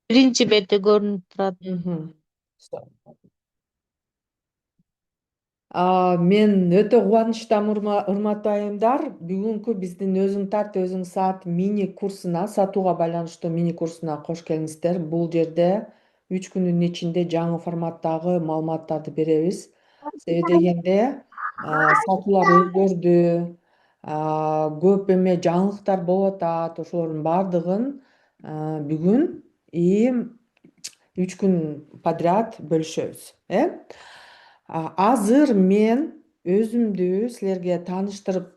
биринчи бетте көрүнүп турат. Мгм. Мен өтө кубанычтамын, урматтуу айымдар. Бүгүнкү биздин өзүң тарт, өзүң саат мини курсуна, сатууга байланыштуу мини курсуна кош келиңиздер. Бул жерде 3 күнүн ичинде жаңы форматтагы маалыматтарды беребиз. Себеби дегенде сатуулар өзгөрдү, көп эме жаңылыктар болуп атат. Ошолордун баардыгын бүгүн и 3 күн подряд бөлүшөбүз. Азыр мен өзүмдү силерге тааныштырып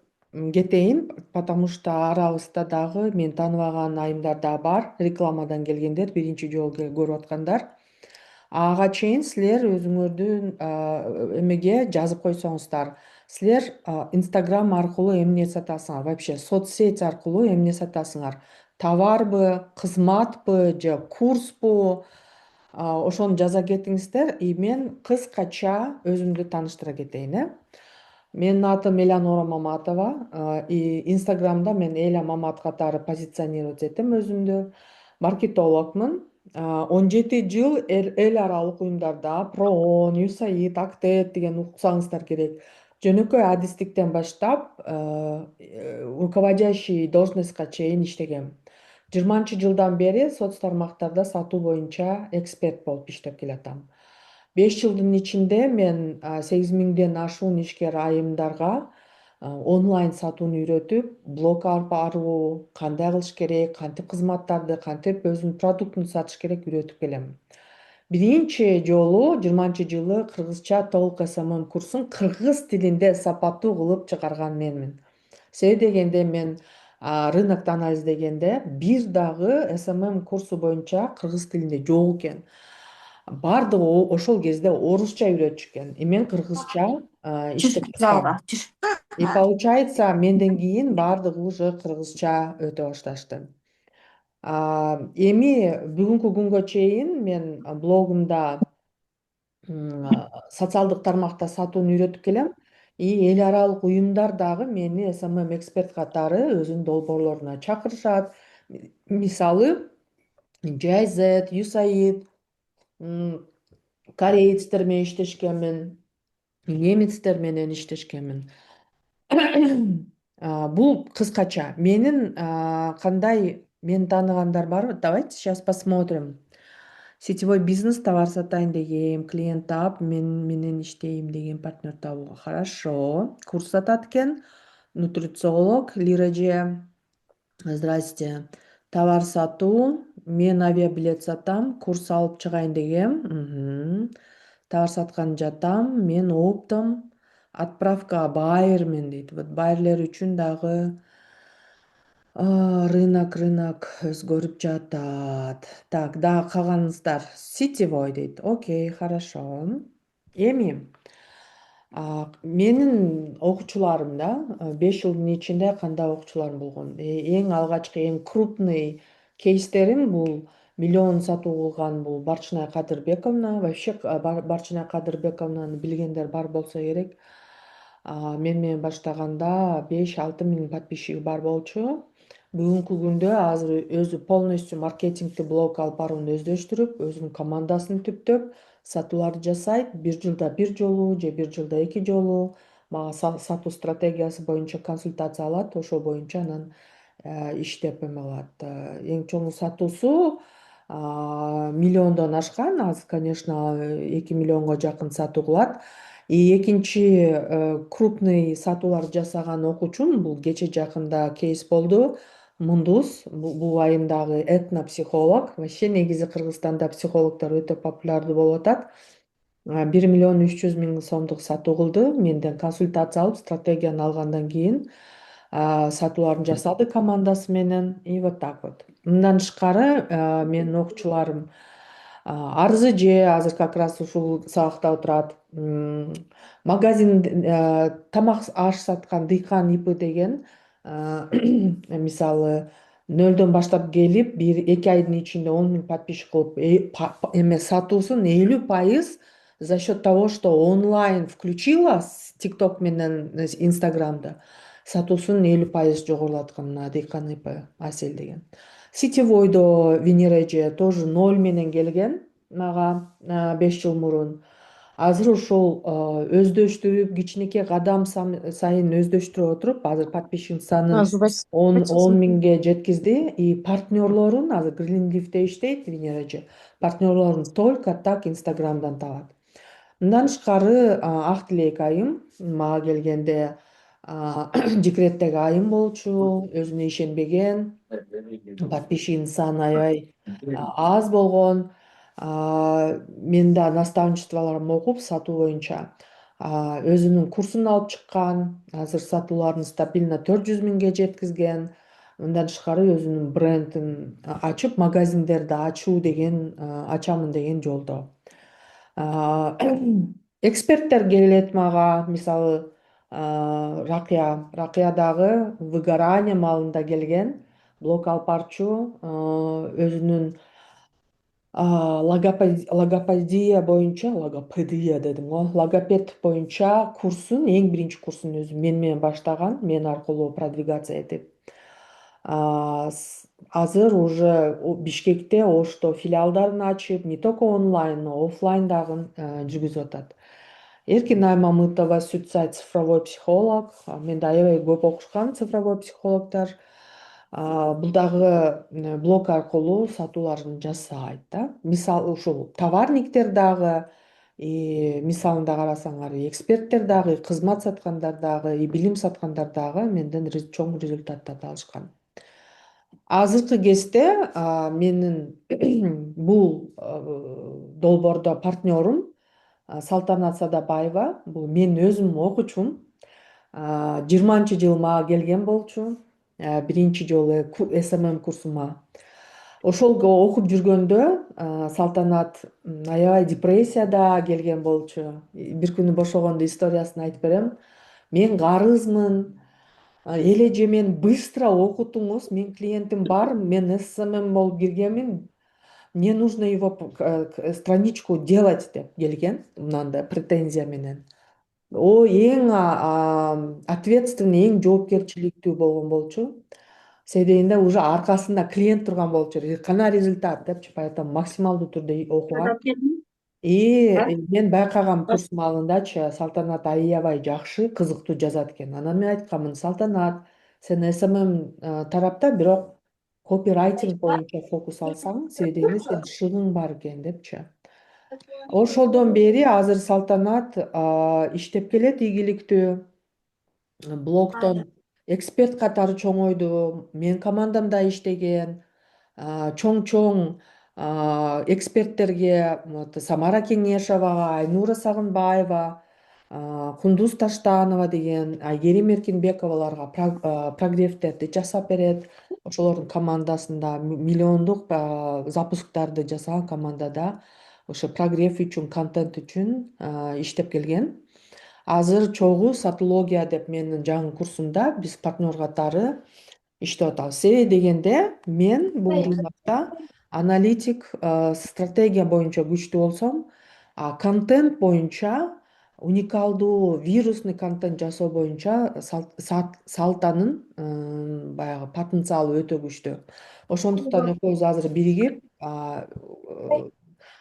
кетейин, потому что арабызда дагы мен тааныбаган айымдар да бар, рекламадан келгендер, биринчи жолу көрүп аткандар. Ага чейин силер өзүңөрдүн эмеге жазып койсоңуздар. Силер Инстаграм аркылуу эмне сатасыңар, вообще соцсеть аркылуу эмне сатасыңар? Товарбы, кызматпы же курспу? Ошону жаза кетиңиздер, и мен кыскача өзүмдү тааныштыра кетейин. Менин атым Элеонора Маматова. И Инстаграмда мен Эля Мамат катары позиционировать этем өзүмдү. Маркетологмун. 17 жыл эл аралык уюмдарда Проон, USAID, Актет деген уксаңыздар керек. Жөнөкөй адистиктен баштап руководящий должностька чейин иштегем. 20-жылдан бери соц тармактарда сатуу боюнча эксперт болуп иштеп келатам. 5 жылдын ичинде мен 8 миңден ашуун ишкер айымдарга онлайн сатууну үйрөтүп, блог аркылуу кандай кылыш керек, кантип кызматтарды, кантип өзүнүн продуктун сатыш керек үйрөтүп келем. Биринчи жолу 20-жылы кыргызча толук СММ курсун кыргыз тилинде сапаттуу кылып чыгарган менмин. Себеби дегенде мен рынокто анализдегенде бир дагы СММ курсу боюнча кыргыз тилинде жок экен. Бардыгы ошол кезде орусча үйрөтүшкөн. И мен кыргызча иштеп Залга баштадым. жүр. И получается, менден кийин бардыгы уже кыргызча өтө башташты. Эми бүгүнкү күнгө чейин мен блогумда социалдык тармакта сатууну үйрөтүп келем. И эл аралык уюмдар дагы мени СММ эксперт катары өзүнүн долбоорлоруна чакырышат. Мисалы, JZ, USAID, корейцтер менен иштешкенмин, немецтер менен иштешкенмин. Бул кыскача. Менин кандай мени тааныгандар барбы? Давайте сейчас посмотрим. Сетевой бизнес, товар сатайын дегем, клиент таап, мен менен иштейм деген партнер табууга. Хорошо. Курс сатат экен. Нутрициолог Лира эже. Здрасте. Товар сатуу. Мен авиабилет сатам. Курс алып чыгайын дегем. Товар саткан жатам. Мен оптом. Отправка байермен дейт. Вот байерлер үчүн дагы рынок өзгөрүп жатат. Так, дагы калганыңыздар сетевой дейт. Окей, хорошо. Эми менин окуучуларым да 5 жылдын ичинде кандай окуучуларым болгон. Эң алгачкы, эң крупный кейстерим бул миллион сатуу кылган бул Барчынай Кадырбековна. Вообще Барчынай Кадырбековнаны билгендер бар болсо керек. Мен менен баштаганда 5-6 миң подписчиги бар болчу. Бүгүнкү күндө азыр өзү полностью маркетингди блог алып барууну өздөштүрүп, өзүнүн командасын түптөп, сатууларды жасайт. 1 жылда 1 жолу же 1 жылда 2 жолу мага сатуу стратегиясы боюнча консультация алат. Ошол боюнча анан иштеп эме кылат. Эң чоң сатуусу миллиондон ашкан. Азыр, конечно, 2 миллионго жакын сатуу кылат. И экинчи крупный сатууларды жасаган окуучум бул кече жакында кейс болду. Мундус, бул айым дагы этнопсихолог. Вообще негизи Кыргызстанда психологдор өтө популярдуу болуп атат. 1 миллион 300 миң сомдук сатуу кылды. Менден консультация алып, стратегияны алгандан кийин сатууларын жасады командасы менен. И вот так вот. Мындан тышкары менин окуучуларым Арзы же азыр как раз ушул сабакта отурат. Магазин тамак аш саткан Дыйкан ИП деген мисалы 0дон баштап келип 1-2 айдын ичинде 10 000 подписчик кылып эме сатуусун 50% за счет того, что онлайн включила TikTok менен Инстаграмда сатуусун 50% жогорулаткан Дыйкан ИП Асель деген. Сетевойдо Венереже тоже 0 менен келген мага 5 жыл мурун. Азыр ошол өздөштүрүп, кичинекей кадам сайын өздөштүрүп отуруп, азыр подписчик санын Спасибо. 10 миңге жеткизди. И партнерлорун азыр Greenleaf'те иштейт Венереже. Партнерлорун только так Инстаграмдан табат. Мындан тышкары ак тилек айым мага келгенде декреттеги айым болчу, өзүнө ишенбеген, подписчигинин саны аябай аз болгон. Мен да наставничестволорун окуп сатуу боюнча өзүнүн курсун алып чыккан. Азыр сатууларын стабильно 400 миңге жеткизген. Мындан тышкары өзүнүн брендин ачып, магазиндерди ачамын деген жолдо. Эксперттер келет мага, мисалы Ракыя дагы выгорание маалында келген. Блок алып барчу, өзүнүн логопедия боюнча, логопедия дедим го, логопед боюнча курсун, эң биринчи курсун өзү менен баштаган, мен аркылуу продвигация этип. Азыр уже Бишкекте, Ошто филиалдарын ачып, не только онлайн, но оффлайн дагы жүргүзүп атат. Эркин Аймамытова Сүтсай цифровой психолог. Менде аябай көп окушкан цифровой психологдор. Бул дагы блог аркылуу сатууларын жасайт да. Мисалы ушул товарниктер дагы, мисалында карасаңар, эксперттер дагы, кызмат саткандар дагы, билим саткандар дагы менден чоң результаттарды алышкан. Азыркы кезде менин бул долбоордо партнерум Салтанат Садабаева. Бул мен өзүм окучум. 20-жыл мага келген болчу. Биринчи жолу СММ курсума. Ошол окуп жүргөндө Салтанат аябай депрессияда келген болчу. Бир күнү бошогондо историясын айтып берем. Мен карызмын. Элеже мени быстро окутуңуз, менин клиентим бар, мен СММ болуп киргенмин. Мне нужно его страничку делать деп келген, мынандай претензия менен. Эң ответственный, эң жоопкерчиликтүү болгон болчу. Себебинде уже аркасында клиент турган болчу. Кана результат депчи, поэтому максималдуу түрдө окугам. Мен байкагам курс маалындачы Салтанат аябай жакшы, кызыктуу жазат экен. Анан мен айтканмын: Салтанат, сен СММ тарапта бирок копирайтинг боюнча фокус алсаң, себебинде сенин шыгың бар экен депчи. Ошолдон бери азыр Салтанат иштеп келет ийгиликтүү. Блогтон эксперт катары чоңойду. Мен командамда иштеген. Чоң эксперттерге Самара Кеңешовага, Айнура Сагынбаева, Кундуз Таштанова деген, Айгерим Эркинбековаларга прогревтерди жасап берет. Ошолордун командасында миллиондук запусктарды жасаган командада ошо прогрев үчүн, контент үчүн иштеп келген. Азыр чогуу сатология деп менин жаңы курсумда биз партнер катары иштеп атабыз. Себеби дегенде мен бул рынокто аналитик, стратегия боюнча күчтүү болсом, контент боюнча уникалдуу вирусный контент жасоо боюнча Салтанын баягы потенциалы өтө күчтүү. Ошондуктан экөөбүз азыр биригип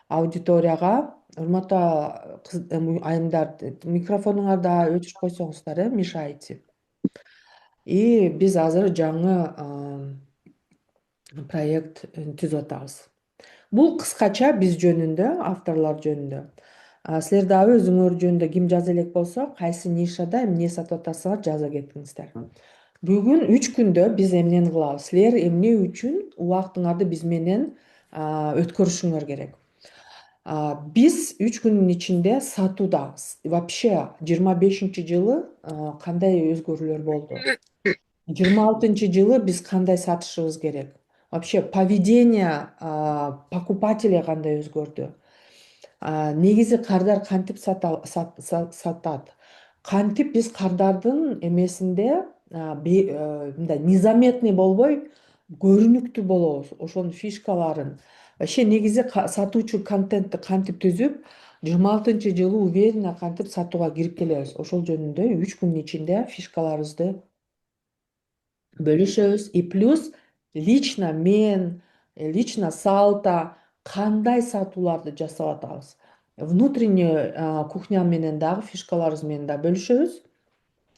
аудиторияга, урматтуу айымдар, микрофонуңарды өчүрүп койсоңуздар, мешаете. Биз азыр жаңы проект түзүп атабыз. Бул кыскача биз жөнүндө, авторлор жөнүндө. Силер дагы өзүңөр жөнүндө ким жаза элек болсо, кайсы нишада эмне сатып атасыңар, жаза кетиңиздер. Бүгүн 3 күндө биз эмнени кылабыз? Силер эмне үчүн убактыңарды биз менен өткөрүшүңөр керек. Биз 3 күндүн ичинде сатууда вообще 25-жылы кандай өзгөрүүлөр болду? 26-жылы биз кандай сатышыбыз керек? Вообще поведение покупателя кандай өзгөрдү? Негизи кардар кантип сатат? Кантип биз кардардын эмесинде мындай незаметный болбой көрүнүктүү болобуз? Ошонун фишкаларын. Вообще негизи сатуучу контентти кантип түзүп, 26-жылы уверенно кантип сатууга кирип келебиз? Ошол жөнүндө 3 күндүн ичинде фишкаларыбызды бөлүшөбүз. И плюс лично мен, лично салта кандай сатууларды жасап атабыз. Внутренний кухня менен дагы фишкаларыбыз менен да бөлүшөбүз.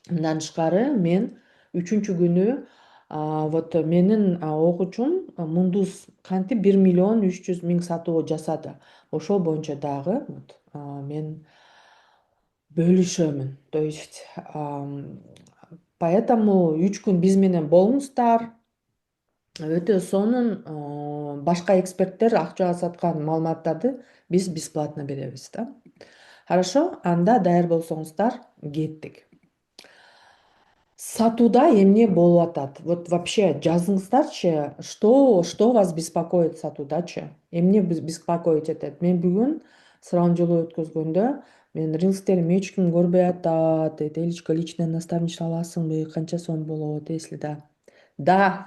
Мындан тышкары мен 3-күнү вот менин окуучум Мундус кантип 1 миллион 300 000 сатуу жасады. Ошол боюнча дагы вот мен бөлүшөмүн. То есть поэтому 3 күн биз менен болуңуздар. Өтө сонун башка эксперттер акчага саткан маалыматтарды биз бесплатно беребиз да. Хорошо, анда даяр болсоңуздар кеттик. Сатууда эмне болуп атат? Вот вообще жазыңыздарчы, что вас беспокоит сатуудачы? Эмне беспокоить этет? Мен бүгүн сурам жолу өткөзгөндө мен рилстерим эч ким көрбөй атат, Элечка личное наставничество аласыңбы, канча сом болот, если да. Да.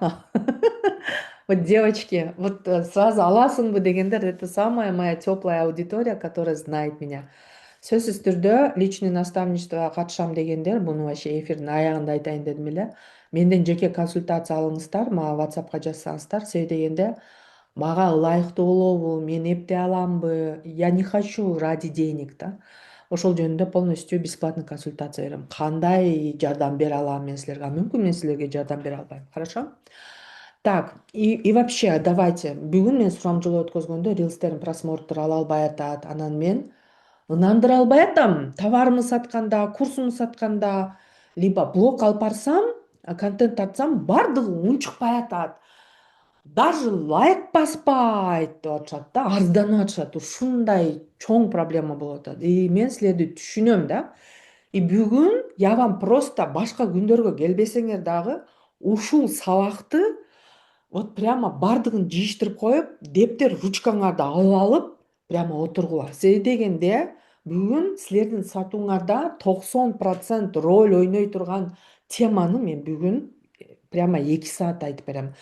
Вот девочки, вот сразу аласыңбы дегендер, это самая моя теплая аудитория, которая знает меня. Сөзсүз түрдө личный наставничествого катышам дегендер, буну вообще эфирдин аягында айтайын дедим эле. Менден жеке консультация алыңыздар, мага WhatsAppка жазсаңыздар, себеби дегенде мага ылайыктуу болобу, мен эптей аламбы, я не хочу ради денег да. Ошол жөнүндө полностью бесплатный консультация берем. Кандай жардам бере алам мен силерге? Мүмкүн мен силерге жардам бере албайм. Хорошо? Так, и вообще, давайте, бүгүн мен сурам жолу өткөзгөндө рилстердин просмотрдору ала албай атат. Анан мен ынандыра албай атам. Товарымды сатканда, курсумду сатканда, либо блог алып барсам, контент тартсам, бардыгы унчукпай атат. Даже лайк баспайт деп атышат да, арызданып атышат. Ушундай чоң проблема болуп атат. И мен силерди түшүнөм да. И бүгүн я вам просто башка күндөргө келбесеңер дагы ушул сабакты вот прямо бардыгын жыйыштырып коюп, дептер, ручкаңарды алып алып, прямо отургула. Себеби дегенде, бүгүн силердин сатууңарда 90% роль ойной турган теманы мен бүгүн прямо 2 саат айтып берем.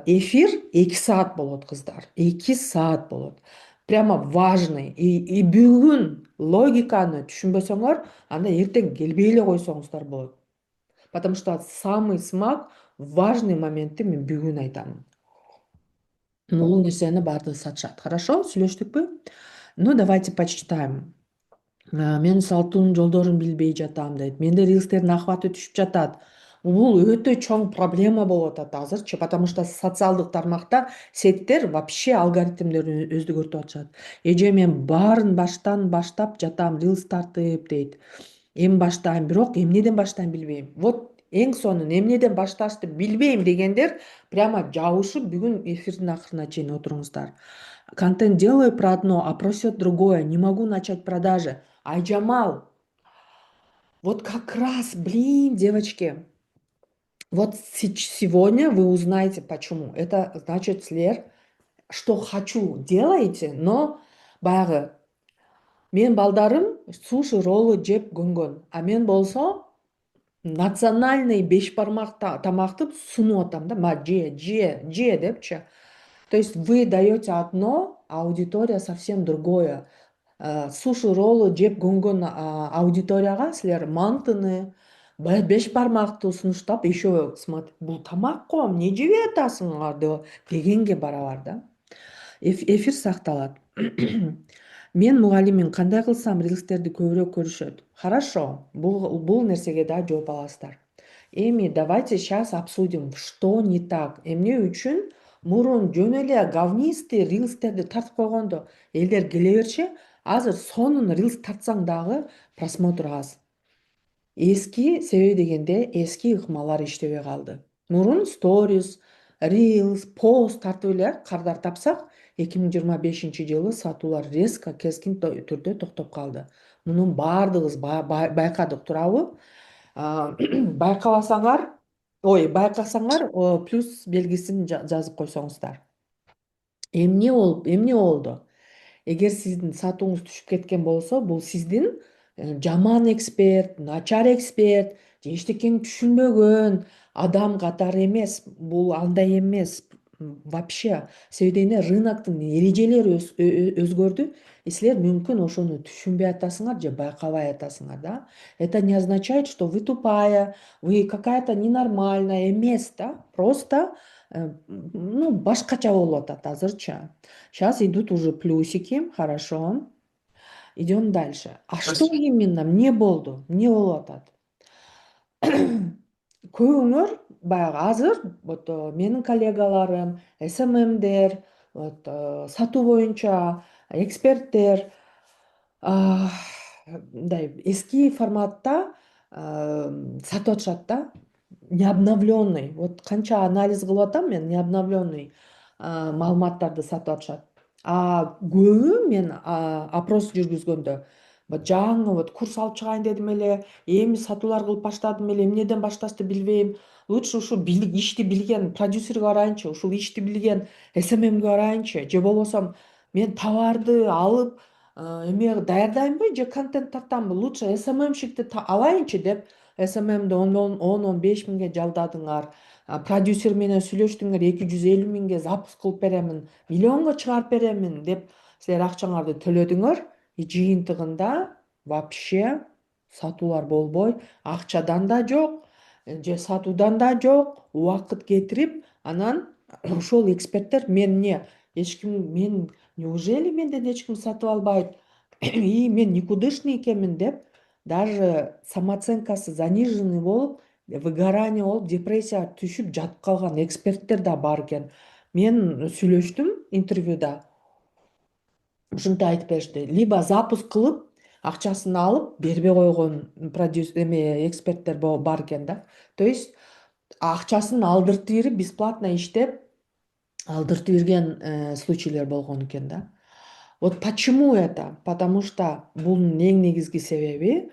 Эфир 2 саат болот, кыздар. 2 саат болот. Прямо важный. И бүгүн логиканы түшүнбөсөңөр, анда эртең келбей эле койсоңуздар болот. Потому что самый смак, важный моментти мен бүгүн айтам. Бул нерсени баардыгы сатышат. Хорошо, сүйлөштүкпү? Ну, давайте почитаем. Мен сатуунун жолдорун билбей жатам дейт. Менде рилстердин акыбаты түшүп жатат. Бул өтө чоң проблема болуп атат азырчы, потому что социалдык тармакта сеттер вообще алгоритмдерин өзгөртүп атышат. Эже мен баарын баштан баштап жатам, рилс тартып дейт. Эми баштайм, бирок эмнеден баштайм билбейм. Вот эң сонун эмнеден башташты билбейм дегендер прямо жабышып бүгүн эфирдин акырына чейин отуруңуздар. Контент делаю про одно, а просят другое. Не могу начать продажи. Айжамал, вот как раз, блин, девочки, вот сегодня вы узнаете почему. Это значит, силер, что хочу, делаете, но баягы мен балдарым суши роллу жеп көнгөн, а мен болсо национальный бешбармак тамакты сунуп атам да, же депчи. То есть вы даете одно, а аудитория совсем другое. Суши роллу жеп көнгөн аудиторияга силер мантыны, бешбармакты сунуштап, еще смотри, бул тамак го, эмне жеп атасыңар дегенге барабар да. Эфир сакталат. Мен мугалиммин, кандай кылсам рилстерди көбүрөөк көрүшөт? Хорошо, бул нерсеге да жооп аласыздар. Эми давайте сейчас обсудим, что не так. Эмне үчүн мурун жөн эле говнистый рилстерди тартып койгондо элдер келе берчи, азыр сонун рилс тартсаң дагы просмотр аз. Эски, себеби дегенде эски ыкмалар иштебей калды. Мурун сторис, рилс, пост тартып эле кардар тапсак, 2025-жылы сатуулар резко, кескин түрдө токтоп калды. Мунун баардыгыбыз байкадык, турабы? Байкабасаңар, байкасаңар, плюс белгисин жазып койсоңуздар. Эмне болду? Эгер сиздин сатууңуз түшүп кеткен болсо, бул сиздин жаман эксперт, начар эксперт, же эчтекени түшүнбөгөн адам катары эмес. Бул андай эмес. Вообще, себеби дегенде рыноктун эрежелери өзгөрдү. И силер мүмкүн ошону түшүнбөй атасыңар же байкабай атасыңар да. Это не означает, что вы тупая, вы какая-то ненормальная эмес да. Просто ну, башкача болуп атат азырчы. Сейчас идут уже плюсики, хорошо. Идем дальше. А что именно? Эмне болду? Эмне болуп атат? Көбүңөр баягы азыр вот менин коллегаларым, СММдер, вот сатуу боюнча эксперттер а, мындай эски форматта сатып атышат да. Необновленный. Вот канча анализ кылып атам мен, необновленный маалыматтарды сатып атышат. А көбү мен опрос жүргүзгөндө вот жаңы вот курс алып чыгайын дедим эле, эми сатуулар кылып баштадым эле, эмнеден башташты билбейм. Лучше ушул ишти билген продюсерге барайынчы, ушул ишти билген СММге барайынчы, же болбосо мен товарды алып эме даярдайынбы же контент тартамбы, лучше СММщикти алайынчы деп СММди 10-15 миңге жалдадыңар. Продюсер менен сүйлөштүңөр, 250 миңге запуск кылып беремин, миллионго чыгарып беремин деп силер акчаңарды төлөдүңөр. Жыйынтыгында вообще сатуулар болбой, акчадан да жок, же сатуудан да жок, убакыт кетирип, анан ошол эксперттер мен эч ким мен неужели менден эч ким сатып албайт? И мен никудышный экенмин деп даже самооценкасы заниженный болуп, выгорание болуп, депрессияга түшүп жатып калган эксперттер да бар экен. Мен сүйлөштүм интервьюда. Ушинтип айтып беришти. Либо запуск кылып, акчасын алып, бербей койгон эксперттер бар экен да. То есть акчасын алдыртып берип, бесплатно иштеп, алдыртып берген случайлар болгон экен да. Вот почему это? Потому что бунун эң негизги себеби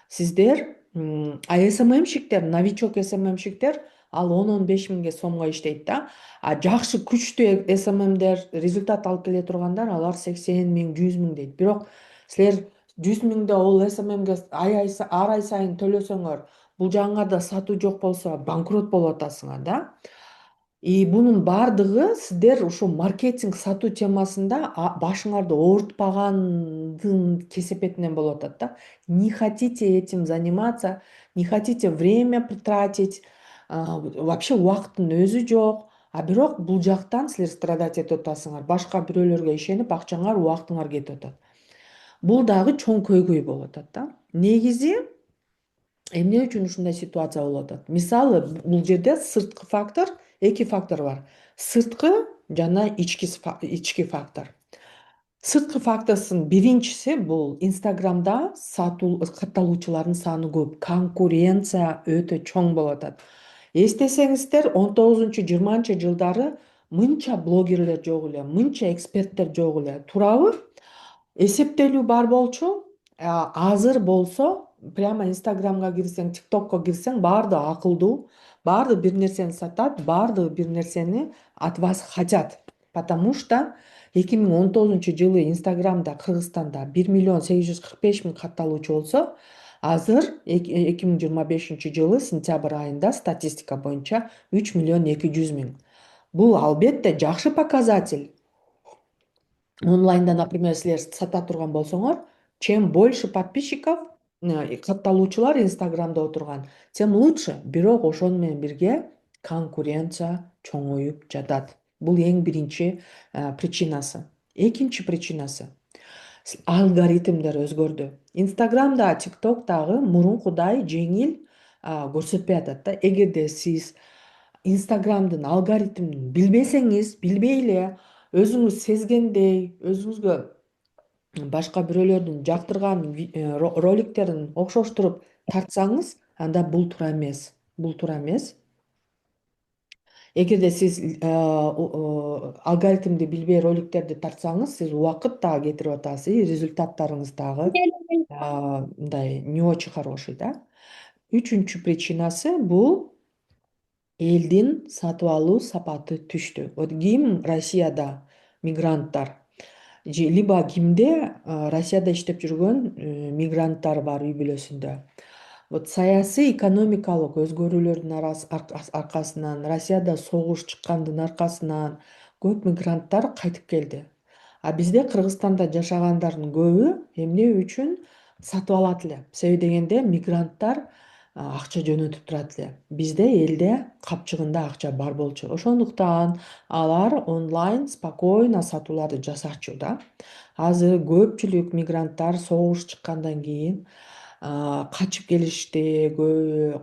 сиздер СММщиктер, новичок СММщиктер ал 10-15 миңге сомго иштейт да. А жакшы күчтүү СММдер, результат алып келе тургандар алар 80 миң, 100 миң дейт. Бирок силер 100 миңде ол СММге ар ай сайын төлөсөңөр, бул жагыңарда сатуу жок болсо банкрот болуп атасыңар да. И бунун бардыгы сиздер ушул маркетинг сатуу темасында башыңарды оорутпагандын кесепетинен болуп атат да. Не хотите этим заниматься, не хотите время потратить, вообще убакыттын өзү жок. А бирок бул жактан силер страдать этип атасыңар. Башка бирөөлөргө ишенип акчаңар, убактыңар кетип атат. Бул дагы чоң көйгөй болуп атат да. Негизи эмне үчүн ушундай ситуация болуп атат? Мисалы, бул жерде сырткы фактор, эки фактор бар. Сырткы жана ички фактор. Сырткы фактордун биринчиси бул Инстаграмда катталуучулардын саны көп, конкуренция өтө чоң болуп атат. Эстесеңиздер, 19-20 жылдары мынча блогерлер жок эле, мынча эксперттер жок эле, туурабы? Эсептелүү бар болчу. Азыр болсо прямо Инстаграмга кирсең, ТикТокко кирсең, баардыгы акылдуу, баардыгы бир нерсени сатат, баардыгы бир нерсени от вас хотят. Потому что 2019-жылы Инстаграмда Кыргызстанда 1 845 000 катталуучу болсо, азыр 2025-жылы сентябрь айында статистика боюнча 3 200 000. Бул албетте жакшы показатель. Онлайнда, например, силер сата турган болсоңор, чем больше подписчиков, катталуучулар Инстаграмда отурган, тем лучше. Бирок ошону менен бирге конкуренция чоңоюп жатат. Бул эң биринчи причинасы. Экинчи причинасы алгоритмдер өзгөрдү. Инстаграмда, ТикТоктагы мурункудай жеңил көрсөтпөй атат да. Эгерде сиз Инстаграмдын алгоритмин билбесеңиз, билбей эле өзүңүз сезгендей, өзүңүзгө башка бирөөлөрдүн жактырган роликтерин окшоштуруп тартсаңыз, анда бул туура эмес. Бул туура эмес. Эгерде сиз алгоритмди билбей роликтерди тартсаңыз, сиз убакыт дагы кетирип атасыз, и результаттарыңыз дагы мындай не очень хороший да. Үчүнчү причинасы бул элдин сатып алуу сапаты түштү. Вот ким Россияда мигранттар, либо кимде Россияда иштеп жүргөн мигранттар бар үй бүлөсүндө. Вот саясий экономикалык өзгөрүүлөрдүн аркасынан, Россияда согуш чыккандын аркасынан көп мигранттар кайтып келди. А бизде Кыргызстанда жашагандардын көбү эмне үчүн сатып алат эле? Себеби дегенде мигранттар акча жөнөтүп турат эле. Бизде элде капчыгында акча бар болчу. Ошондуктан алар онлайн спокойно сатууларды жасачу да. Азыр көпчүлүк мигранттар согуш чыккандан кийин качып келишти,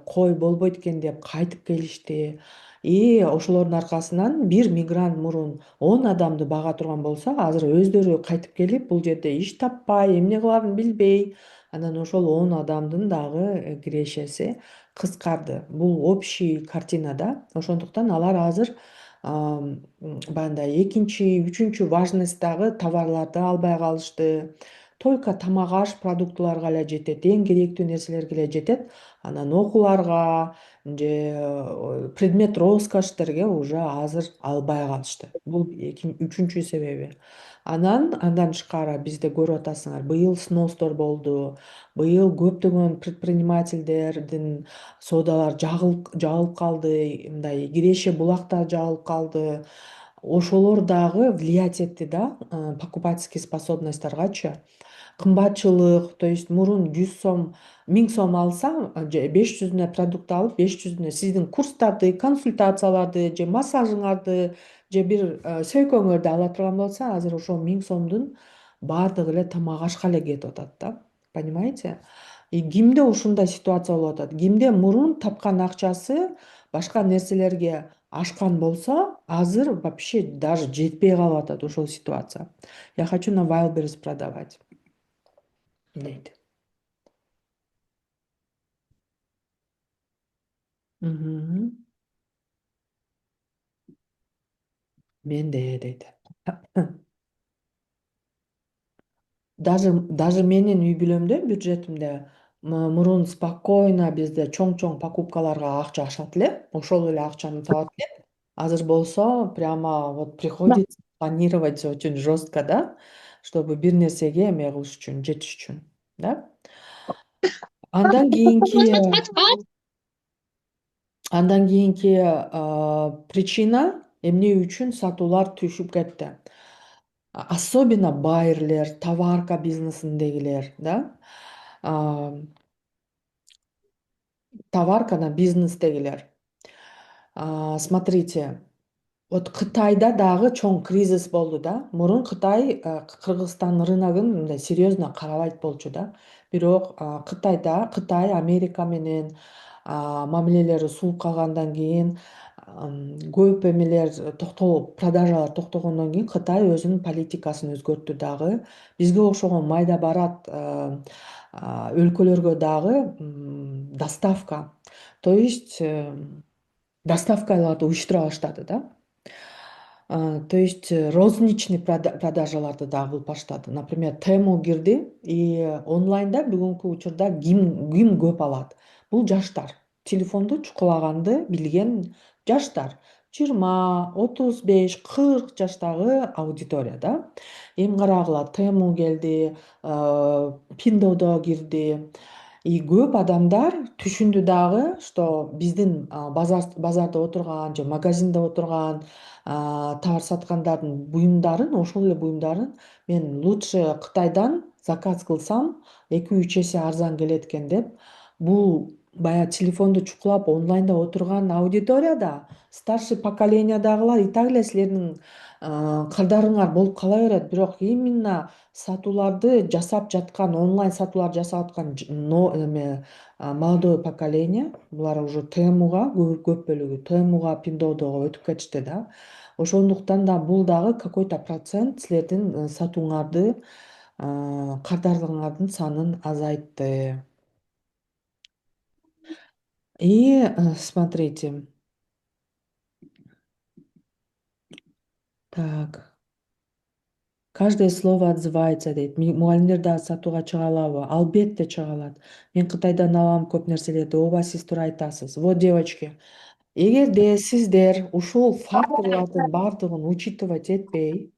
кой болбойт экен деп кайтып келишти. И ошолордун аркасынан бир мигрант мурун 10 адамды бага турган болсо, азыр өздөрү кайтып келип, бул жерде иш таппай, эмне кылаарын билбей, анан ошол 10 адамдын дагы кирешеси кыскарды. Бул общий картина да. Ошондуктан алар азыр баягындай экинчи, үчүнчү важностьтагы товарларды албай калышты. Только тамак-аш продуктыларга эле жетет, эң керектүү нерселерге эле жетет. Анан окууларга же предмет роскоштерге уже азыр албай калышты. Бул үчүнчү себеби. Андан тышкары бизде көрүп атасыңар, быйыл сностор болду. Быйыл көптөгөн предпринимательдердин соодалары жабылып калды, мындай киреше булактар жабылып калды. Ошолор дагы влиять этти да покупательский способностьтаргачы. Кымбатчылык, то есть мурун 100 сом, 1000 сом алсаң, же 500 продукт алып, 500 сиздин курстарды, консультацияларды же массажыңарды же бир сөйкөңөрдү ала турган болсо, азыр ошол 1000 сомдун баардыгы эле тамак ашка эле кетип атат да. Понимаете? И кимде ушундай ситуация болуп атат? Кимде мурун тапкан акчасы башка нерселерге ашкан болсо, азыр вообще даже жетпей калып атат ошол ситуация. Я хочу на Wildberries продавать, дейт. Мгм. Менде дейт. Даже менин үй бүлөмдө, бюджетимде мурун спокойно бизде чоң покупкаларга акча ашат эле, ошол эле акчаны табат элек. Азыр болсо прямо вот приходится планировать очень жестко, да, чтобы бир нерсеге эме кылыш үчүн, жетиш үчүн, да. Андан кийинки Андан кийинки причина эмне үчүн сатуулар түшүп кетти. Особенно байерлер, товарка бизнесиндегилер, да. А, Товаркана бизнестегилер. Смотрите, вот Кытайда дагы чоң кризис болду да. Мурун Кытай Кыргызстан рыногун мындай серьезно карабайт болчу да. Бирок Кытай Америка менен мамилелери сууп калгандан кийин көп эмелер продажалар токтогондон кийин Кытай өзүнүн политикасын өзгөрттү дагы. Бизге окшогон майда барат өлкөлөргө дагы доставка, то есть доставкаларды уюштура баштады да. То есть розничный продажаларды дагы кылып баштады. Например, Temu кирди и онлайнда бүгүнкү учурда ким көп алат? Бул жаштар. Телефонду чукулаганды билген жаштар. 20, 35, 40 жаштагы аудитория да. Эми карагыла, Temu келди, Pindodo кирди. И көп адамдар түшүндү дагы, что биздин базарда отурган же магазинде отурган товар саткандардын буюмдарын, ошол эле буюмдарын мен лучше Кытайдан заказ кылсам 2-3 эсе арзан келет экен деп, бул баягы телефонду чукулап онлайнда отурган аудитория да, старший поколениядагылар и так эле силердин кырдарыңар болуп кала берет. Бирок именно сатууларды жасап жаткан, онлайн сатууларды жасап аткан молодое поколение, булар уже Темуга, көп бөлүгү Темуга, Пиндодого өтүп кетишти да. Ошондуктан да бул дагы какой-то процент силердин сатууңарды, кардарларыңардын санын азайтты. И смотрите. Так. Каждое слово отзывается дейт. Мугалимдер дагы сатууга чыга алабы? Албетте чыга алат. Мен Кытайдан алам көп нерселерди. Ооба, сиз туура айтасыз. Вот, девочки, эгерде сиздер ушул факторлордун баардыгын учитывать этпей,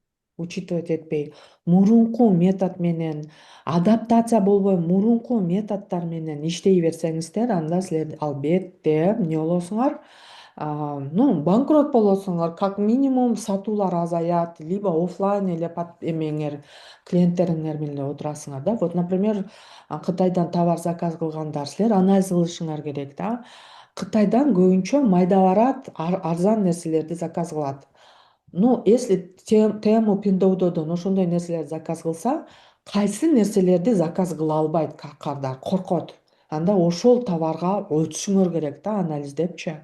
мурунку метод менен, адаптация болбой мурунку методдор менен иштей берсеңиздер, анда силер албетте эмне болосуңар? Ну, банкрот болосуңар, как минимум сатуулар азаят, либо оффлайн эле эмеңер, клиенттериңер менен эле отурасыңар да. Вот, например, Кытайдан товар заказ кылгандар, силер анализ кылышыңар керек да. Кытайдан көбүнчө майда барат, арзан нерселерди заказ кылат. Ну, если Тему, Пиндоудодон ошондой нерселерди заказ кылса, кайсы нерселерди заказ кыла албайт кардар, коркот. Анда ошол товарга өтүшүңөр керек да, анализдепчи.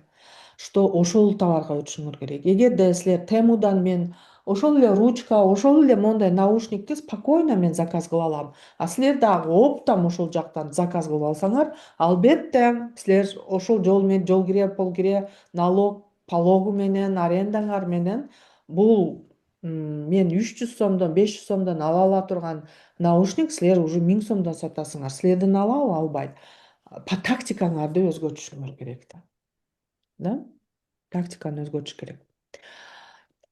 Что ошол товарга өтүшүңөр керек. Эгерде силер Темудан мен ошол эле ручка, ошол эле мондай наушникти спокойно мен заказ кыла алам. А силер дагы оптом ошол жактан заказ кылып алсаңар, албетте силер ошол жол менен жол кире, пол кире, налог, пологу менен, арендаңар менен бул мен 300 сомдон, 500 сомдон ала турган наушник силер уже 1000 сомдон сатасыңар. Силердин алабы, албайт. Тактикаңарды өзгөртүшүңөр керек да. Да? Тактиканы өзгөртүш керек.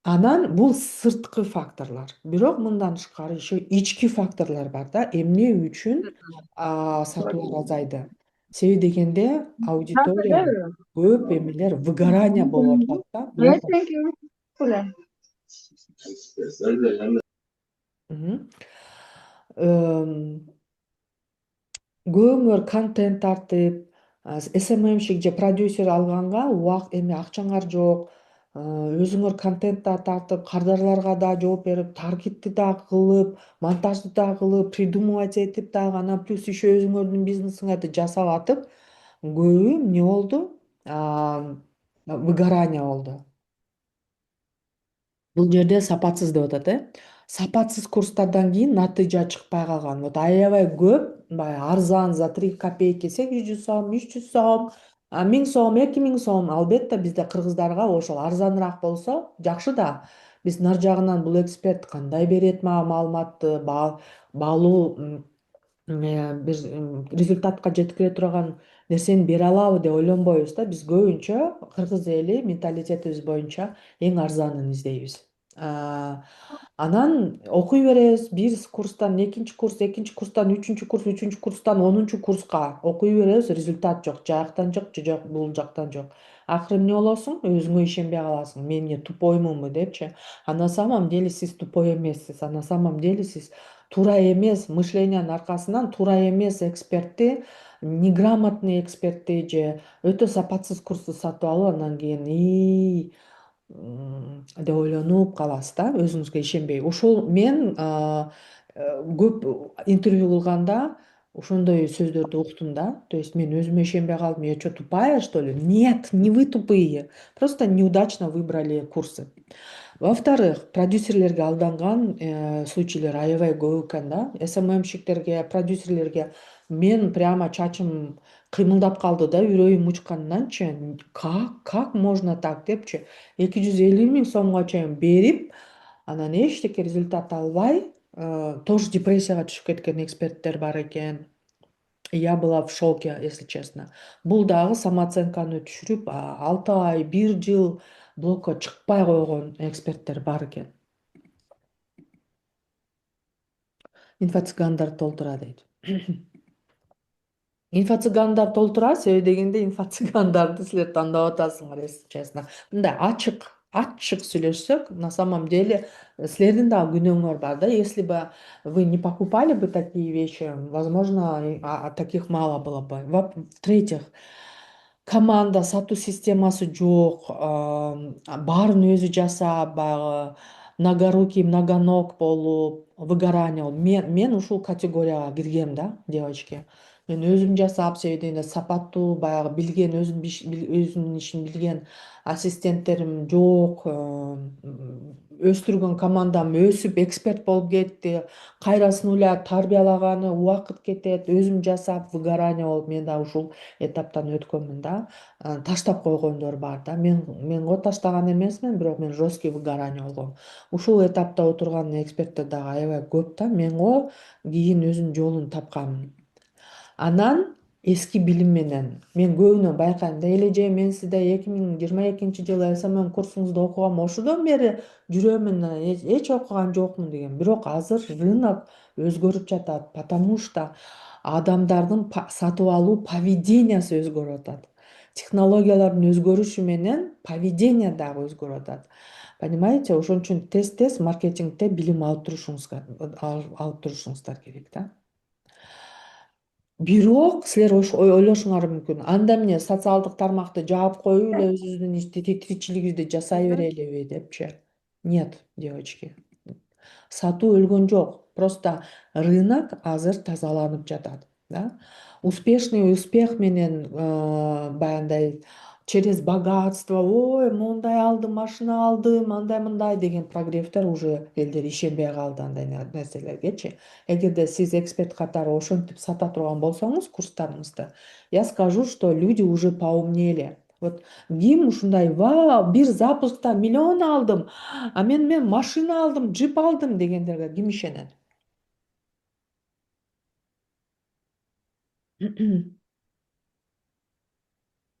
Анан бул сырткы факторлор. Бирок мындан тышкары еще ички факторлор бар да. Эмне үчүн сатуулар азайды? Себеби дегенде аудитория көп эмелер выгорание болуп атат да. Yes, Плохо. thank you. Fuller. Мгм. Эм, Көбүңөр контент тартып, SMMщик же продюсер алганга эме акчаңар жок. Өзүңөр контент да тартып, кардарларга да жооп берип, таргетти да кылып, монтажды да кылып, придумывать этип дагы анан плюс еще өзүңөрдүн бизнесиңерди жасап атып, көбү эмне болду? Выгорание болду. Бул жерде сапатсыз деп атат, Сапатсыз курстардан кийин натыйжа чыкпай калган. Вот аябай көп баягы арзан за 3 копейки 800 сом, 300 сом, 1000 сом, 2000 сом. Албетте бизде кыргыздарга ошол арзаныраак болсо жакшы да. Биз нар жагынан бул эксперт кандай берет мага маалыматты, баалуу бир результатка жеткире турган нерсени бере алабы деп ойлонбойбуз да. Биз көбүнчө кыргыз эли менталитетибиз боюнча эң арзанын издейбиз. Анан окуй беребиз, бир курстан экинчи курстан үчүнчү курстан 10-курска окуй беребиз, результат жок, жаяктан жок, жок, бул жактан жок. Акыры эмне болосуң? Өзүңө ишенбей каласың. Мен эмне тупоймунбу депчи. А на самом деле сиз тупой эмессиз. А на самом деле сиз туура эмес мышлениянын аркасынан туура эмес экспертти, неграмотный экспертти же өтө сапатсыз курсту сатып алып, анан кийин деп ойлонуп каласыз да, өзүңүзгө ишенбей. Ошол мен көп интервью кылганда ошондой сөздөрдү уктум да. То есть мен өзүмө ишенбей калдым. Я что, тупая, что ли? Нет, не вы тупые. Просто неудачно выбрали курсы. Во-вторых, продюсерлерге алданган случайлар аябай көп экен да. SMM-щиктерге, продюсерлерге мен прямо чачым кыймылдап калды да, үрөйүм учканданчы. Как можно так депчи. 250 миң сомго чейин берип, анан эчтеке результат албай, тоже депрессияга түшүп кеткен эксперттер бар экен. Я была в шоке, если честно. Бул дагы самооценканы түшүрүп, 6 ай, 1 жыл блокко чыкпай койгон эксперттер бар экен. Инфо-цыгандар толтура дейт. Инфо-цыгандар толтура, себеби дегенде инфо-цыгандарды силер тандап атасыңар, если честно. Мындай ачык сүйлөшсөк, на самом деле силердин дагы күнөөңөр бар да. Если бы вы не покупали бы такие вещи, возможно, таких мало было бы. В-третьих, команда сатуу системасы жок, баарын өзү жасап, баягы многорукий, многоног болуп, выгорание болуп. Мен ушул категорияга киргем да, девочки. Мен өзүм жасап, себеби дегенде сапаттуу, баягы билген, өзүнүн ишин билген ассистенттерим жок. Өстүргөн командам өсүп, эксперт болуп кетти. Кайра с нуля тарбиялаганы убакыт кетет. Өзүм жасап, выгорание болуп, мен да ушул этаптан өткөнмүн да. Таштап койгондор бар да. Мен го таштаган эмесмин, бирок мен жесткий выгорание болгом. Ушул этапта отурган эксперттер дагы аябай көп да. Мен го кийин өзүнүн жолун тапканмын. Анан эски билим менен мен көбүнө байкайм да, элеже мен сизде 2022-жылы SMM курсуңузду окугам, ошодон бери жүрөмүн, эч окуган жокмун деген. Бирок азыр рынок өзгөрүп жатат, потому что адамдардын сатып алуу поведениясы өзгөрүп атат. технологиялардын өзгөрүшү менен поведение дагы өзгөрүп атат. Понимаете, ошон үчүн тез маркетингде билим алып турушуңуздар керек да. Бирок силер ойлошуңар мүмкүн, анда эмне социалдык тармакты жаап коюп эле өзүбүздүн тиричилигибизди жасай берелиби депчи? Нет, девочки. Сатуу өлгөн жок. Просто рынок азыр тазаланып жатат, да. Успешный успех менен баягындай через богатство, ой, мондай алдым, машина алдым, андай мындай деген прогревдер уже элдер ишенбей калды андай нерселергечи. Эгерде сиз эксперт катары ошентип сата турган болсоңуз курстарыңызды, я скажу, что люди уже поумнели. Вот ким ушундай, вау, бир запускта миллион алдым, а мен машина алдым, джип алдым дегендерге ким ишенет?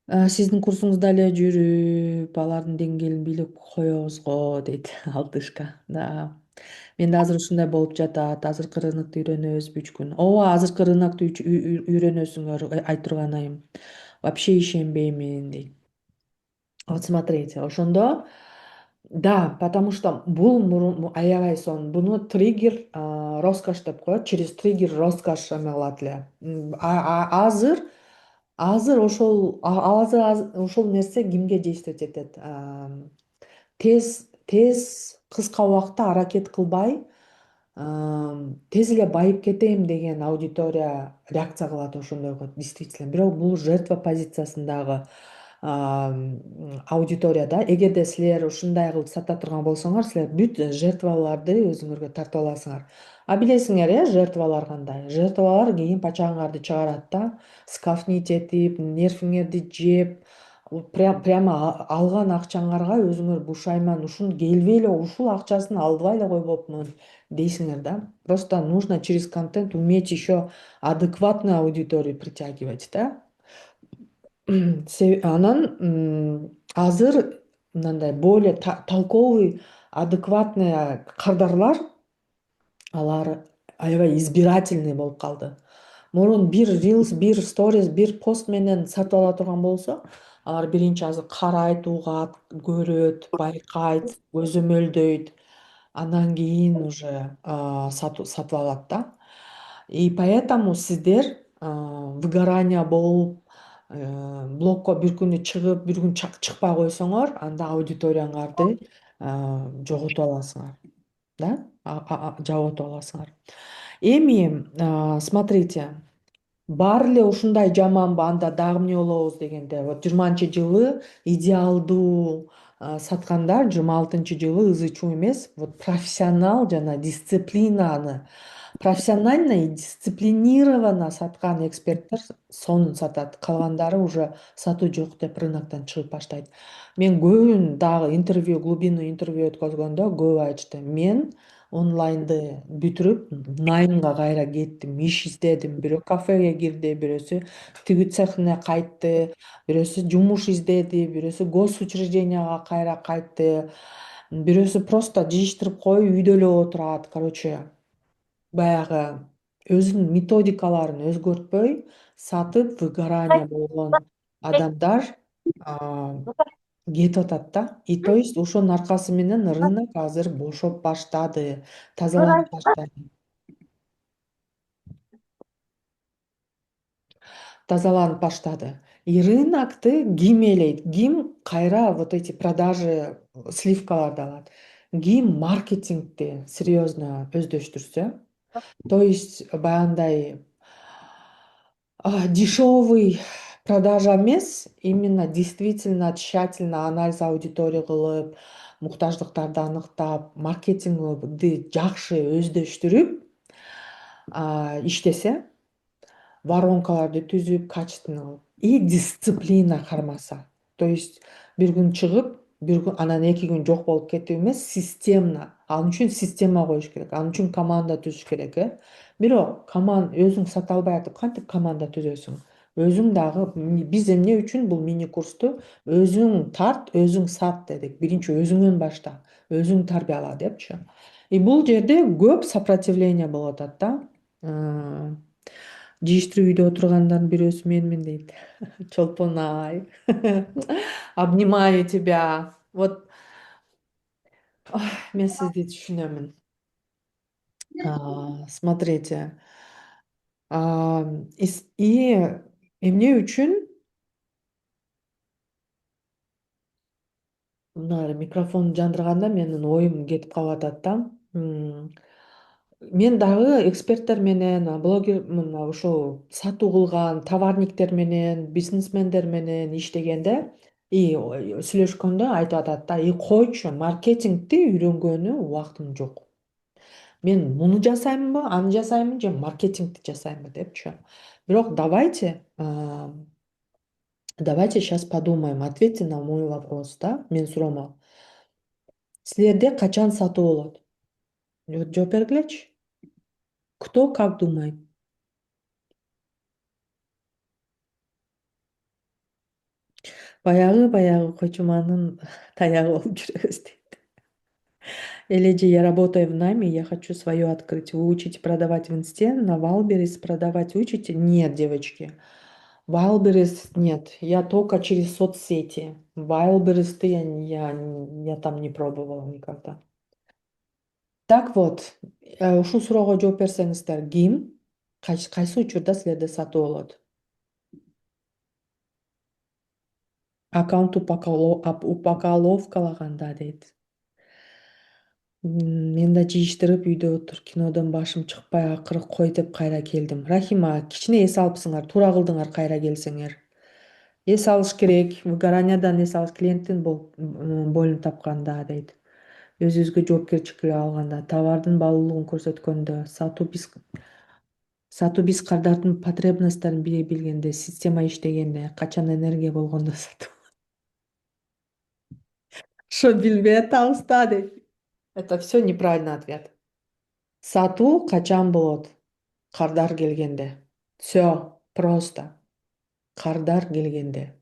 Сиздин курсуңузда эле жүрүп, алардын деңгээлин билип коебуз го, дейт Алтышка. Да. Менде азыр ушундай болуп жатат. Азыркы рынокду үйрөнөбүзбү 3 күн. Ооба, азыркы рынокду үйрөнөсүңөр, айтурган айым. Вообще ишенбеймин, дейт. Вот смотрите, ошондо, да, потому что бул аябай сонун. Буну триггер роскошь деп коет. Через триггер роскошь эме кылат эле. Азыр ошол нерсе кимге действовать этет? Тез кыска убакытта аракет кылбай, тез эле байып кетейм деген аудитория реакция кылат ошондойго, действительно. Бирок бул жертва позициясындагы аудитория да. Эгерде силер ушундай кылып сата турган болсоңор, силер бүт жертваларды өзүңөргө тартып аласыңар. А билесиңер, жертвалар кандай? Жертвалар кийин пачагыңарды чыгарат да, скафнить этип, нервиңерди жеп, прямо алган акчаңарга өзүңөр бушайман, ушун келбей эле ушул акчасын албай эле койбопмун дейсиңер да. Просто нужно через контент уметь еще адекватную аудиторию притягивать, да. Анан азыр мындай более толковый, адекватный кардарлар, алар аябай избирательный болуп калды. Мурун бир рилс, бир сторис, бир пост менен сатып ала турган болсо, алар биринчи азыр карайт, угат, көрөт, байкайт, көзөмөлдөйт, андан кийин уже сатып алат да. И поэтому сиздер выгорание болуп, блокко бир күнү чыгып, бир күн чыкпай койсоңор, анда аудиторияңарды жоготуп аласыңар, да, жоготуп аласыңар. Эми, смотрите, баары эле ушундай жаманбы, анда дагы эмне болобуз дегенде, вот 20-жылы идеалдуу саткандар, 26-жылы ызы чуу эмес, вот профессионал жана дисциплинаны, профессионально и дисциплинированно саткан эксперттер сонун сатат. Калгандары уже сатуу жок деп рыноктон чыгып баштайт. Мен көбүн дагы интервью, глубинный интервью өткөзгөндө көп айтышты. Мен онлайнды бүтүрүп, наймга кайра кеттим, иш издедим. Бирөө кафеге кирди, бирөөсү тигүү цехине кайтты, бирөөсү жумуш издеди, бирөөсү госучрежденияга кайра кайтты, бирөөсү просто жыйыштырып коюп үйдө эле отурат. Короче, баягы өзүнүн методикаларын өзгөртпөй сатып выгорание болгон адамдар кетип атат да. И то есть ошонун аркасы менен рынок азыр бошоп баштады, тазаланып баштады. Тазаланып баштады. И рынокты ким ээлейт? Ким кайра вот эти продажи, сливкаларды алат? Ким маркетингди серьезно өздөштүрсө? То есть баягындай дешевый продажа эмес, именно действительно тщательно анализ аудитории кылып, муктаждыктарды аныктап, маркетингди жакшы өздөштүрүп иштесе, воронкаларды түзүп, качественно кылып и дисциплина кармаса. То есть бир күн чыгып, бир күн анан 2 күн жок болуп кетүү эмес, системно. Ал үчүн система коюш керек, ал үчүн команда түзүш керек, Бирок өзүң сата албай атып кантип команда түзөсүң? Өзүң дагы биз эмне үчүн бул мини курсту өзүң тарт, өзүң сат дедик. Биринчи өзүңөн башта, өзүң тарбияла депчи. И бул жерде көп сопротивление болуп атат да. Жиштирип үйдө отургандардын бирөөсү менмин дейт. Чолпон ай. Обнимаю тебя. Вот мен сизди түшүнөмүн. Смотрите. И эмне үчүн мына микрофонду жандырганда менин оюм кетип калып атат да. Мен дагы эксперттер менен, блогер мына ошол сатуу кылган товарниктер менен, бизнесмендер менен иштегенде сүйлөшкөндө айтып атат да, койчу, маркетингди үйрөнгөнү убактым жок. Мен муну жасаймынбы, аны жасаймын же маркетингди жасаймынбы депчи. Бирок давайте сейчас подумаем. Ответьте на мой вопрос, да? Мен суроомо. Силерде качан сатуу болот? Вот жооп бергилечи. Кто как думает? Баягы койчуманын таягы болуп жүрөбүз дейт. Элеже я работаю в найме, я хочу свое открыть. Вы учите продавать в инсте, на Валберес продавать учите? Нет, девочки. Вайлберес нет. Я только через соцсети. Вайлберес я там не пробовала никогда. Так вот, ушул суроого жооп берсеңиздер, ким кайсы учурда силерде сатуу болот? Аккаунт упаковкалаганда дейт. Мен да жыйыштырып үйдө кинодон башым чыкпай акыры кой деп кайра келдим. Рахима, кичине эс алыпсыңар, туура кылдыңар кайра келсеңер. Эс алыш керек, выгораниядан эс алыш клиенттин боюн тапканда дейт. Өзүбүзгө жоопкерчиликке алганда, товардын баалуулугун көрсөткөндө, сатуу биз кардардын потребностьторун билгенде, система иштегенде, качан энергия болгондо сатуу. Ошо билбей атабыз да дейт. Это все неправильный ответ. Сатуу качан болот? Кардар келгенде. Все просто. Кардар келгенде.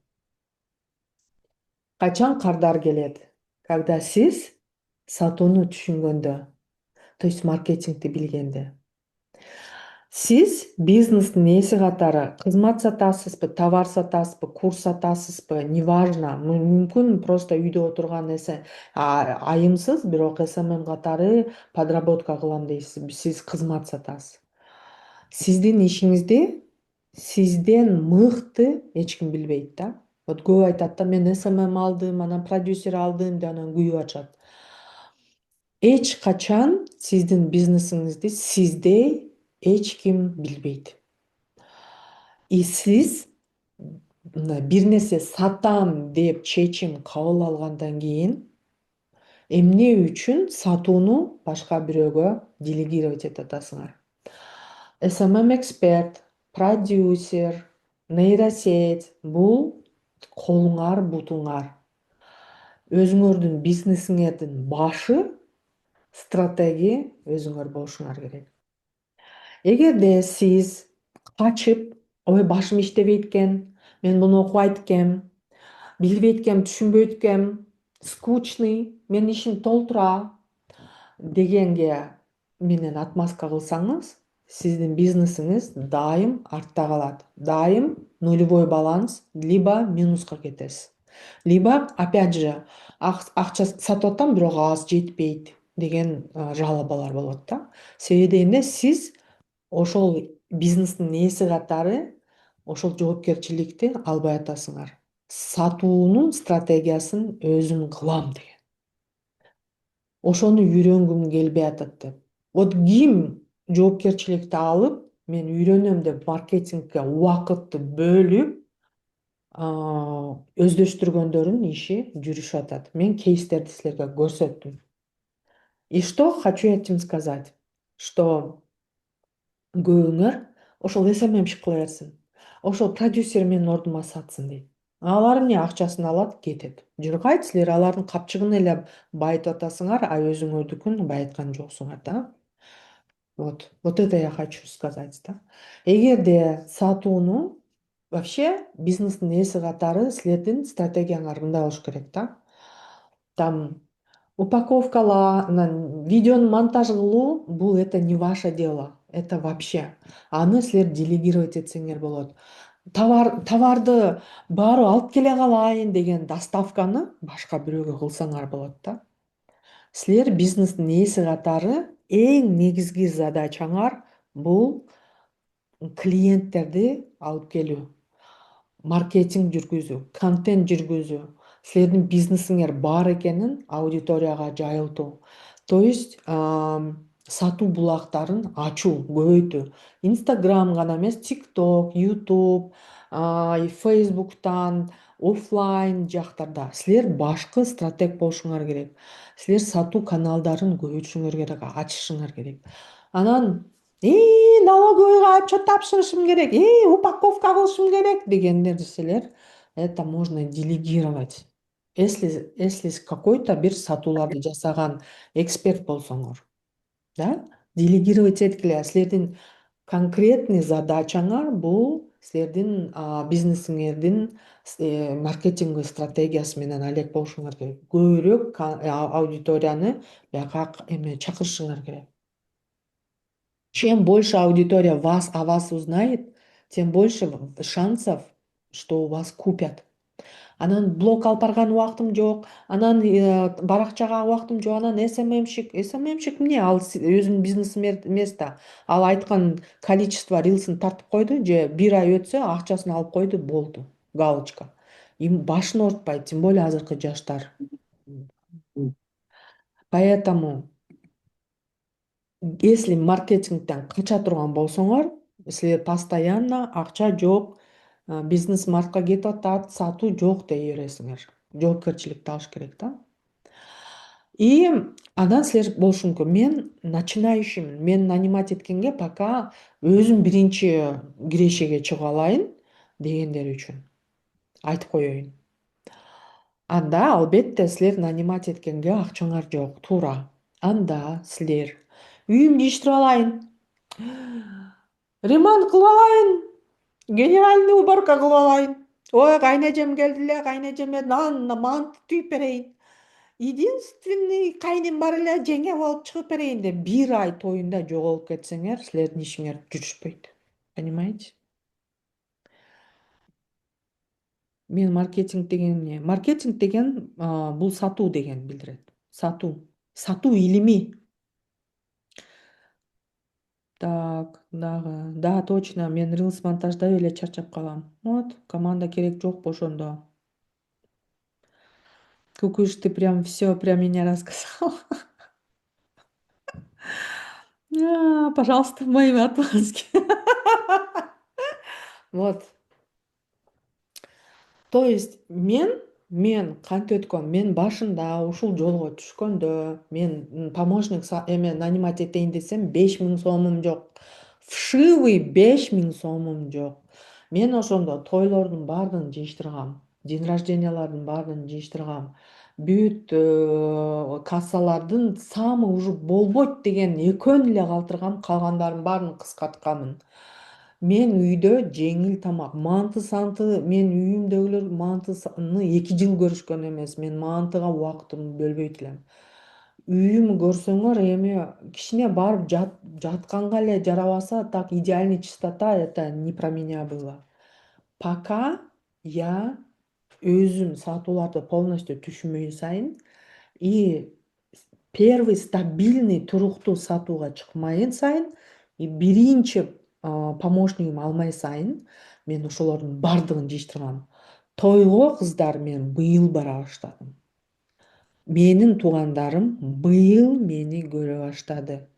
Качан кардар келет? Когда сиз сатууну түшүнгөндө, то есть маркетингди билгенде. Сиз бизнестин эси катары кызмат сатасызбы, товар сатасызбы, курс сатасызбы, неважно. Мүмкүн просто үйдө отурган айымсыз, бирок СММ катары подработка кылам дейсиз. Сиз кызмат сатасыз. Сиздин ишиңизди сизден мыкты эч ким билбейт да. Вот көп айтат да, мен СММ алдым, анан продюсер алдым деп анан күйүп атышат. Эч качан сиздин бизнесиңизди сиздей эч ким билбейт. И сиз бир нерсе сатам деп чечим кабыл алгандан кийин эмне үчүн сатууну башка бирөөгө делегировать этип атасыңар? SMM эксперт, продюсер, нейросеть бул колуңар, бутуңар. Өзүңөрдүн бизнесиңердин башы, стратеги өзүңөр болушуңар керек. Эгерде сиз качып, ой башым иштебейт экен, мен муну окубайт экем, билбейт экем, түшүнбөйт экем, скучный, менин ишим толтура дегенге менен отмазка кылсаңыз, сиздин бизнесиңиз дайым артта калат. Дайым нулевой баланс, либо минуска кетесиз. Либо, опять же, акча сатып атам, бирок аз жетпейт деген жалобалар болот да. Себеби дегенде сиз ошол бизнестин ээси катары ошол жоопкерчиликти албай атасыңар. Сатуунун стратегиясын өзүм кылам деген. Ошону үйрөнгүм келбей атат деп. Вот ким жоопкерчиликти алып, мен үйрөнөм деп маркетингге убакытты бөлүп, өздөштүргөндөрдүн иши жүрүшүп атат. Мен кейстерди силерге көрсөттүм. И что хочу этим сказать, что көбүңөр ошол СММщик кыла берсин. Ошол продюсер менин ордума сатсын дейт. Алар эмне акчасын алат, кетет. Жургайт, силер алардын капчыгын эле байытып атасыңар, а өзүңөрдүкүн байыткан жоксуңар да. Вот это я хочу сказать, да. Эгерде сатууну вообще бизнестин ээси катары силердин стратегияңар мындай болуш керек да. Там упаковкала, видеоны монтаж кылуу, бул это не ваше дело. Это вообще. Аны силер делегировать этсеңер болот. Товарды баары алып келе калайын деген доставканы башка бирөөгө кылсаңар болот да. Силер бизнестин ээси катары эң негизги задачаңар бул клиенттерди алып келүү, маркетинг жүргүзүү, контент жүргүзүү, силердин бизнесиңер бар экенин аудиторияга жайылтуу. То есть сатуу булактарын ачуу, көбөйтүү. Инстаграм гана эмес, тикток, ютуб, фейсбуктан, оффлайн жактарда силер башкы стратег болушуңар керек. Силер сатуу каналдарын көбөйтүшүңөр керек, ачышыңар керек. Анан налоговыйга отчет тапшырышым керек, упаковка кылышым керек дегендерди силер это можно делегировать. Если какой-то бир сатууларды жасаган эксперт болсоңор, да, делегировать эткиле. Силердин конкретный задачаңар бул силердин бизнесиңердин маркетинг стратегиясы менен алек болушуңар керек. Көбүрөөк аудиторияны бияка эме чакырышыңар керек. Чем больше аудитория о вас узнает, тем больше шансов, что у вас купят. Анан блог алып барган убактым жок, анан баракчага убактым жок, анан СММщик эмне? Ал өзүнүн бизнеси эмес да. Ал айткан количество рилсын тартып койду же бир ай өтсө акчасын алып койду, болду. Галочка. Им башын оорутпайт, тем более азыркы жаштар. Поэтому если маркетингден кача турган болсоңор, силер постоянно акча жок, бизнес мартка кетип атат, сатуу жок дей бересиңер. Жоопкерчиликти алыш керек да. И анан силер болушу мүмкүн. Мен начинающиймин. Мен нанимать эткенге пока өзүм биринчи кирешеге чыгып алайын дегендер үчүн айтып коеюн. Анда албетте силер нанимать эткенге акчаңар жок, туура. Анда силер үйүмдү иштирип алайын, ремонт кылып алайын, генеральный уборка кылып алайын. Ой, кайнэжем келди эле, кайнэжеме манты түйүп берейин. Единственный кайным бар эле, жеңе болуп чыгып берейин деп бир ай тоюнда жоголуп кетсеңер, силердин ишиңер жүрүшпөйт. Понимаете? Мен маркетинг деген эмне? Маркетинг деген бул сатуу деген билдирет. Сатуу. Сатуу илими. Так, дагы. Да, точно, мен рилс монтаждай эле чарчап калам. Вот, команда керек жокпу ошондо. Кукуш, ты прям все про меня рассказал. Пожалуйста, в моем отпуске. Вот. То есть мен кантип өткөм, мен башында ушул жолго түшкөндө мен помощник эме нанимать этейин десем 5000 сомум жок. Вшивый 5000 сомум жок. Мен ошондо тойлордун баардыгын жыйыштыргам, день рождениялардын баардыгын жыйыштыргам. Бүт кассалардын самый уже болбойт деген экөөнү эле калтыргам, калгандарын баарын кыскарткамын. Мен үйдө жеңил тамак, манты-санты, мен үйүмдөгүлөр мантыны 2 жыл көрүшкөн эмес. Мен мантыга убактымды бөлбөйт элем. Үйүм көрсөңөр эми кичине барып жатканга эле жарабаса, так идеальный чистота, это не про меня было. Пока я өзүм сатууларды полностью түшүнбөйүн сайын и первый стабильный туруктуу сатууга чыкмайын сайын и биринчи помощнигим алмай сайын мен ошолордун баардыгын жыйыштыргам. Тойго кыздар мен быйыл бара баштадым. Менин туугандарым быйыл мени көрө баштады.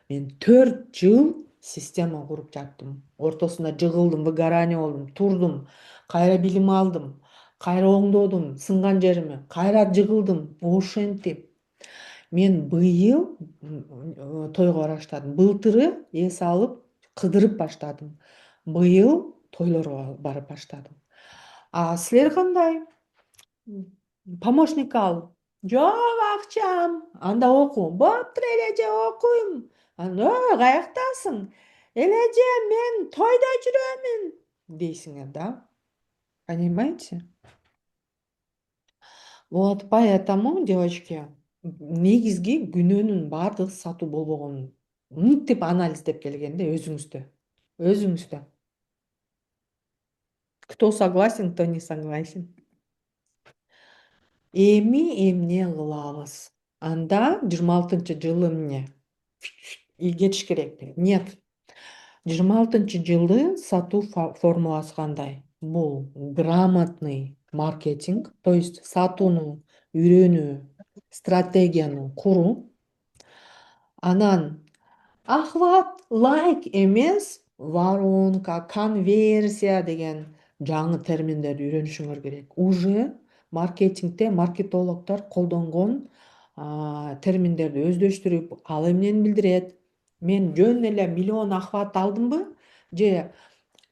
Мен 4 жыл система куруп жаттым. Ортосунда жыгылдым, выгорание болдум, турдум, кайра билим алдым, кайра оңдодум сынган жерими, кайра жыгылдым, ошентип. Мен быйыл тойго бара баштадым. Былтыры эс алып кыдырып баштадым. Быйыл тойлорго барып баштадым. А силер кандай? Помощник ал. Жок акчам. Анда оку. Болуптур элеже, окуйм. Каяктасың? Элеже, мен тойдо жүрөмүн дейсиңер да. Понимаете? Вот поэтому, девочки, негизги күнөөнүн баардыгы сатуу болбогонун мынтип анализдеп келгенде өзүңүздө. Кто согласен, кто не согласен. Эми эмне кылабыз? Анда 26-жылы эмне кетиш керек? Нет. 26-жылы сатуу формуласы кандай? Бул грамотный маркетинг, то есть сатууну үйрөнүү, стратегияны куруу. Анан охват, лайк эмес, воронка, конверсия деген жаңы терминдерди үйрөнүшүңөр керек. Уже маркетингде маркетологдор колдонгон терминдерди өздөштүрүп, ал эмнени билдирет? Мен жөн эле миллион охват алдымбы, же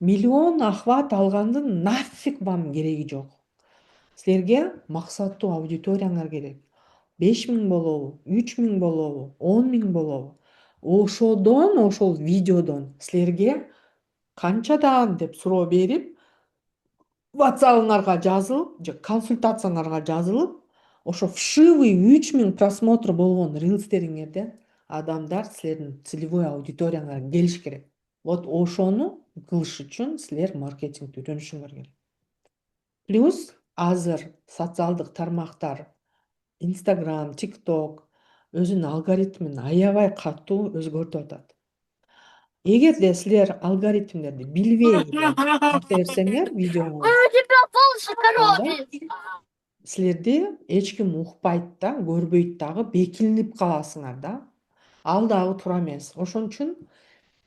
миллион охват алгандын нафиг мага кереги жок. Силерге максаттуу аудиторияңар керек. 5000 болобу, 3000 болобу, 10 000 болобу. Ошодон, ошол видеодон силерге канчадан деп суроо берип, WhatsApp'ыңарга жазылып, же консультацияңарга жазылып, ошо вшивый 3000 просмотр болгон рилстериңерден адамдар силердин целевой аудиторияңарга келиш керек. Вот ошону кылыш үчүн силер маркетингди үйрөнүшүңөр керек. Плюс азыр социалдык тармактар Instagram, TikTok өзүнүн алгоритмин аябай катуу өзгөртүп атат. Эгерде силер алгоритмдерди билбей эле тарта берсеңер видеоңо, анда силерди эч ким укпайт да, көрбөйт дагы, бекилинип каласыңар да. Ал дагы туура эмес. Ошон үчүн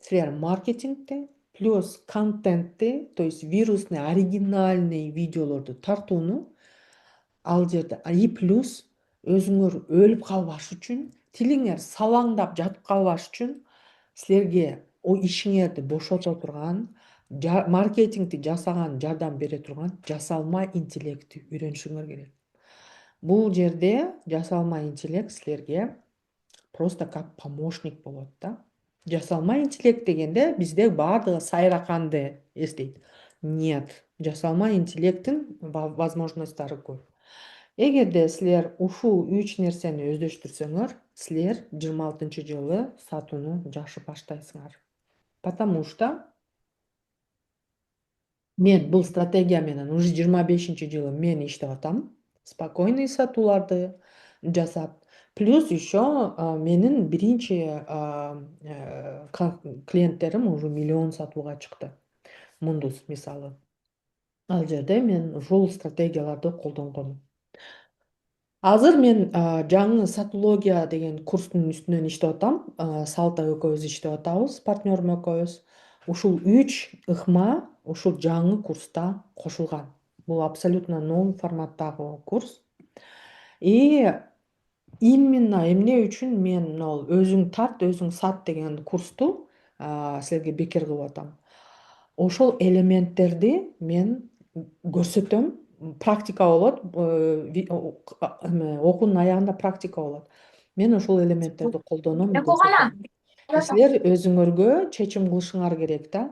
силер маркетингде плюс контентти, то есть вирусный, оригинальный видеолорду тартууну ал жерде и плюс өзүңөр өлүп калбаш үчүн, тилиңер салаңдап жатып калбаш үчүн силерге о ишиңерди бошото турган, маркетингди жасаган жардам бере турган жасалма интеллектти үйрөнүшүңөр керек. Бул жерде жасалма интеллект силерге просто как помощник болот да. Жасалма интеллект дегенде бизде баардыгы сайраканды эстейт. Нет, жасалма интеллекттин возможносттору көп. Эгерде силер ушул 3 нерсени өздөштүрсөңөр, силер 26-жылы сатууну жакшы баштайсыңар. Потому что мен бул стратегия менен уже 25-жылы мен иштеп атам. Спокойный сатууларды жасап, плюс еще менин биринчи клиенттерим уже миллион сатууга чыкты. Мундус мисалы. Ал жерде мен ушул стратегияларды колдонгом. Азыр мен жаңы сатология деген курстун үстүнөн иштеп атам. Салта экөөбүз иштеп атабыз, партнерим экөөбүз. Ушул 3 ыкма ушул жаңы курста кошулган. Бул абсолютно новый форматтагы курс. И именно эмне үчүн мен могул өзүң тарт, өзүң сат деген курсту силерге бекер кылып атам. Ошол элементтерди мен көрсөтөм, практика болот, окуунун аягында практика болот. Мен ошол элементтерди колдоном, көрсөтөм. Силер өзүңөргө чечим кылышыңар керек да.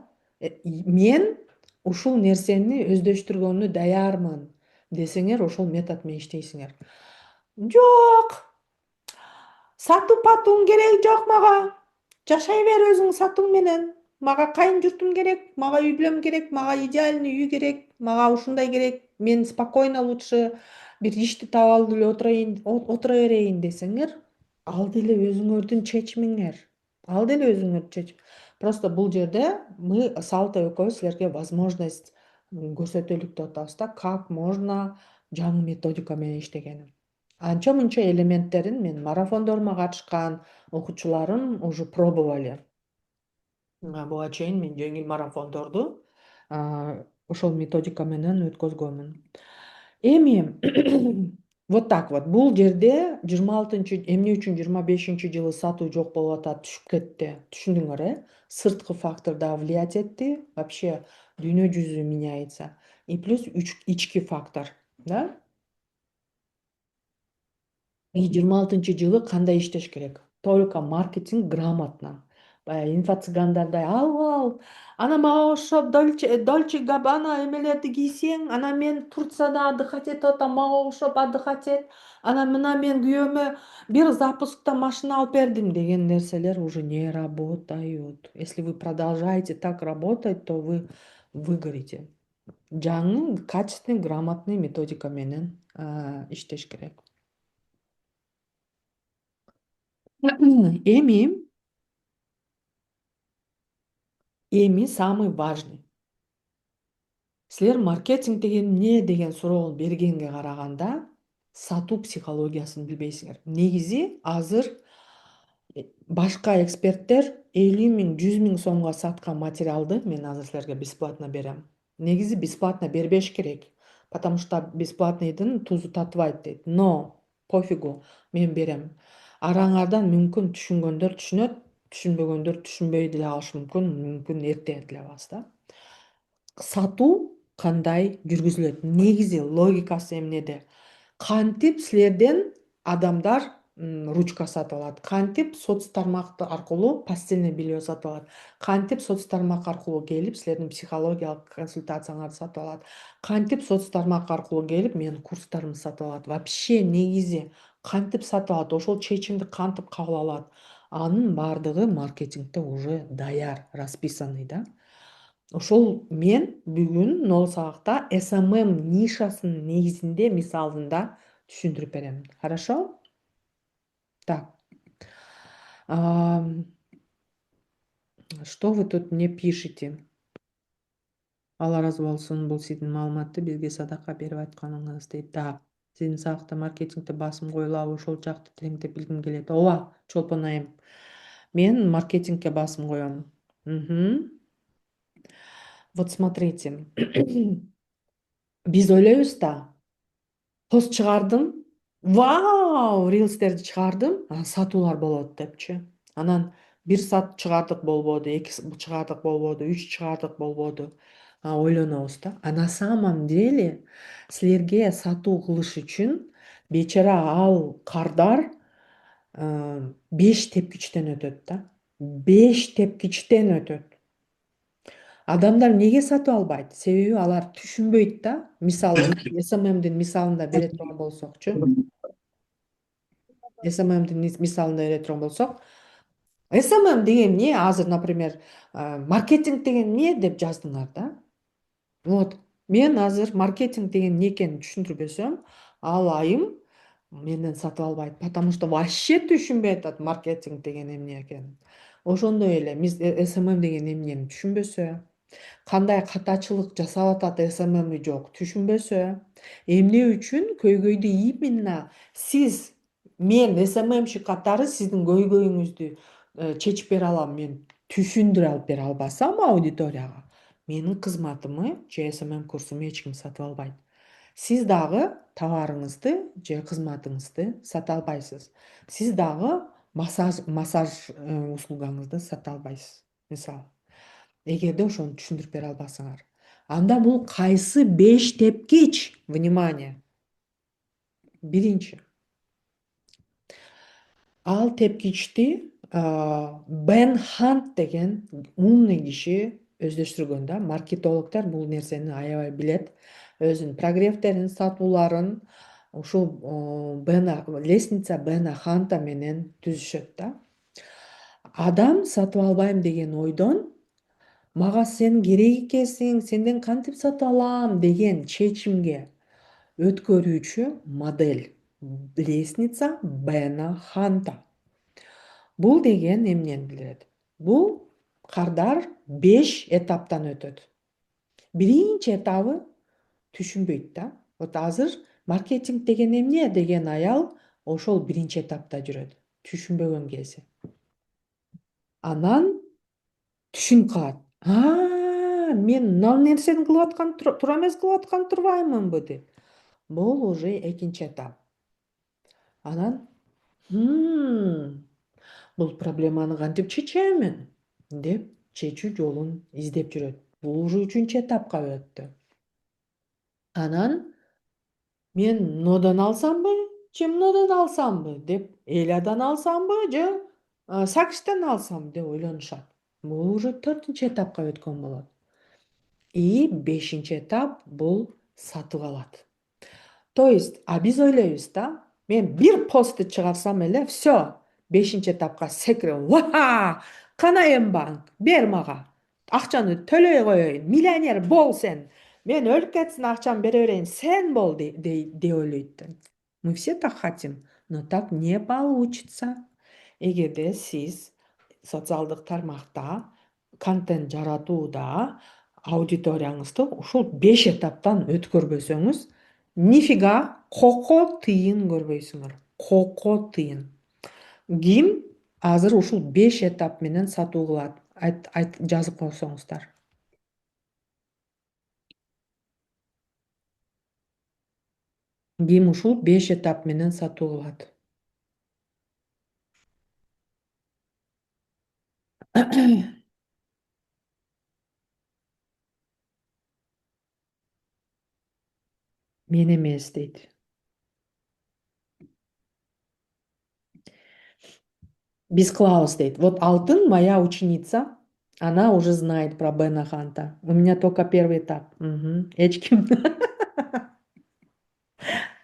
Мен ушул нерсени өздөштүргөнгө даярмын десеңер, ошол метод менен иштейсиңер. Жок, сатуу патууң кереги жок мага. Жашай бер өзүң сатууң менен. Мага кайын журтум керек, мага үй бүлөм керек, мага идеальный үй керек, мага ушундай керек. Мен спокойно лучше бир ишти таап алып эле отура берейин десеңер, ал деле өзүңөрдүн чечимиңер. Ал деле өзүңөрдүн чечим. Просто бул жерде мы Салта экөөбүз силерге возможность көрсөтөлүк деп атабыз да, как можно жаңы методика менен иштегенин. Анча мынча элементтерин мен марафондорума катышкан окуучуларым уже пробовали. Буга чейин мен жеңил марафондорду ошол методика менен өткөзгөнмүн. Эми вот так вот. Бул жерде 26 эмне үчүн 25-жылы сатуу жок болуп атат, түшүп кетти. Түшүндүңөр, Сырткы фактор да влиять этти. Вообще дүйнө жүзү меняется. И плюс ички фактор, да? И 26-жылы кандай иштеш керек? Только маркетинг грамотно. баягы инфо-цыгандардай ал ана мага окшоп Дольче Габбана эмелерди кийсең, анан мен Турцияда отдыхать этип атам, мага окшоп отдыхать эт, анан мына мен күйөөмө бир запускта машина алып бердим деген нерселер уже не работают. Если вы продолжаете так работать, то вы выгорите. Жаңы качественный, грамотный методика менен иштеш керек. Эми самый важный. Силер маркетинг деген эмне деген суроого бергенге караганда сатуу психологиясын билбейсиңер. Негизи азыр башка эксперттер 50 000, 100 000 сомго саткан материалды мен азыр силерге бесплатно берем. Негизи бесплатно бербеш керек. Потому что бесплатныйдын тузу татыбайт дейт. Но пофигу, мен берем. Араңардан мүмкүн түшүнгөндөр түшүнөт, түшүнбөгөндөр түшүнбөй деле калышы мүмкүн, мүмкүн эрте деле алабыз да. Сатуу кандай жүргүзүлөт? Негизи логикасы эмнеде? Кантип силерден адамдар ручка сатып алат? Кантип соц тармак аркылуу постельное белье сатып алат? Кантип соц тармак аркылуу келип силердин психологиялык консультацияңарды сатып алат? Кантип соц тармак аркылуу келип менин курстарымды сатып алат? Вообще негизи кантип сатып алат? Ошол чечимди кантип кабыл алат? Анын баардыгы маркетингде уже даяр, расписанный да. Ошол мен бүгүн нол сабакта SMM нишасынын негизинде мисалында түшүндүрүп берем. Хорошо? Так. Что вы тут мне пишете? Алла разы болсун, бул сиздин маалыматты бизге садака берип атканыңыз дейт. Так. Сиздин сабакта маркетингде басым коюлабы, ошол жакты тереңдеп билгим келет. Ооба, чолпон айым. Мен маркетингге басым коем. Вот смотрите. Биз ойлойбуз да, пост чыгардым. Вау, рилстерди чыгардым. Анан сатуулар болот депчи. Анан бир сат чыгардык болбоду, 2 чыгардык болбоду, 3 чыгардык болбоду. Ойлонобуз да. А на самом деле силерге сатуу кылыш үчүн бечара ал кардар 5 тепкичтен өтөт да. 5 тепкичтен өтөт. Адамдар эмнеге сатып албайт? Себеби алар түшүнбөйт да. Мисалы, SMMдин мисалында бере турган болсокчу. SMMдин мисалында бере турган болсок, SMM деген эмне? Азыр, например, маркетинг деген эмне деп жаздыңар да. Вот, мен азыр маркетинг деген эмне экенин түшүндүрбөсөм, ал айым менден сатып албайт, потому что вообще түшүнбөй атат маркетинг деген эмне экенин. Ошондой эле SMM деген эмнени түшүнбөсө, кандай катачылык жасап атат SMM жок түшүнбөсө, эмне үчүн көйгөйдү именно сиз, мен SMMщик катары сиздин көйгөйүңүздү чечип бере алам, мен түшүндүрө алып бере албасам аудиторияга, менин кызматымы же SMM курсуму эч ким сатып албайт. Сиз дагы товарыңызды же кызматыңызды сата албайсыз. Сиз дагы массаж услугаңызды сата албайсыз. Мисалы, эгерде ошону түшүндүрүп бере албасаңар. Анда бул кайсы 5 тепкич? Внимание. Биринчи. Ал тепкичти Бен Хант деген умный киши өздөштүргөн да. Маркетологдор бул нерсени аябай билет. Өзүнүн прогревтерин, сатууларын ушул лестница Бена Ханта менен түзүшөт да. Адам сатып албайм деген ойдон мага сен керек экенсиң, сенден кантип сатып алам деген чечимге өткөрүүчү модель лестница Бена Ханта. Бул деген эмнени билдирет? Бул кардар 5 этаптан өтөт. Биринчи этабы түшүнбөйт да. Вот азыр маркетинг деген эмне деген аял ошол биринчи этапта жүрөт. Түшүнбөгөн кезде. Анан түшүнүп калат. Мен мына нерсени кылып аткан, туура эмес кылып аткан турбаймынбы деп. Бул уже экинчи этап. Анан бул проблеманы кантип чечемин деп чечүү жолун издеп жүрөт. Бул уже үчүнчү этапка өттү. Анан мен мындан алсамбы же мындан алсамбы деп, элядан алсамбы же сакчтан алсам деп ойлонушат. Бул уже 4-этапка өткөн болот. И 5-этап бул сатып алат. То есть, биз ойлойбуз да, мен бир постты чыгарсам эле, все, 5-этапка секирем. Ва! Кана М-банк, бер мага. Акчаны төлөй коеюн, миллионер бол сен. Мен өлүп кетсин, акчамы бере берейин, сен бол деп ойлойт да. Мы все так хотим, но так не получится. Эгерде сиз социалдык тармакта контент жаратууда аудиторияңызды ушул 5 этаптан өткөрбөсөңүз, нифига кoko тыйын көрбөйсүңөр. Кoko тыйын. Ким азыр ушул 5 этап менен сатуу кылат? Жазып койсоңуздар. Ким ушул 5 этап менен сатуу кылат? Мен эмес дейт. Биз кылабыз дейт. Вот Алтын моя ученица, она уже знает про Бена Ханта. У меня только первый этап. Эч ким.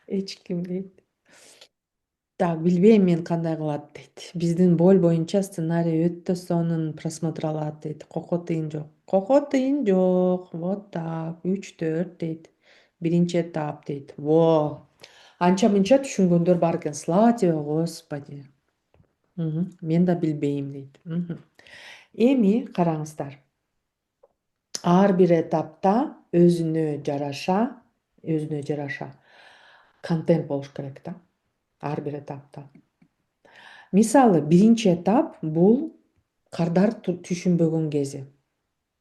Эч ким дейт. Так, билбейм мен кандай кылат дейт. Биздин боль боюнча сценарий өтө сонун просмотр алат дейт. Кoko тыйын жок. Кoko тыйын жок. Вот так. 3-4 дейт. 1-этап дейт. Во. Анча мынча түшүнгөндөр бар экен. Слава тебе, Господи. Мен да билбейм дейт. Эми караңыздар. Ар бир этапта өзүнө жараша контент болуш керек да. Ар бир этапта. Мисалы, 1-этап бул кардар түшүнбөгөн кези.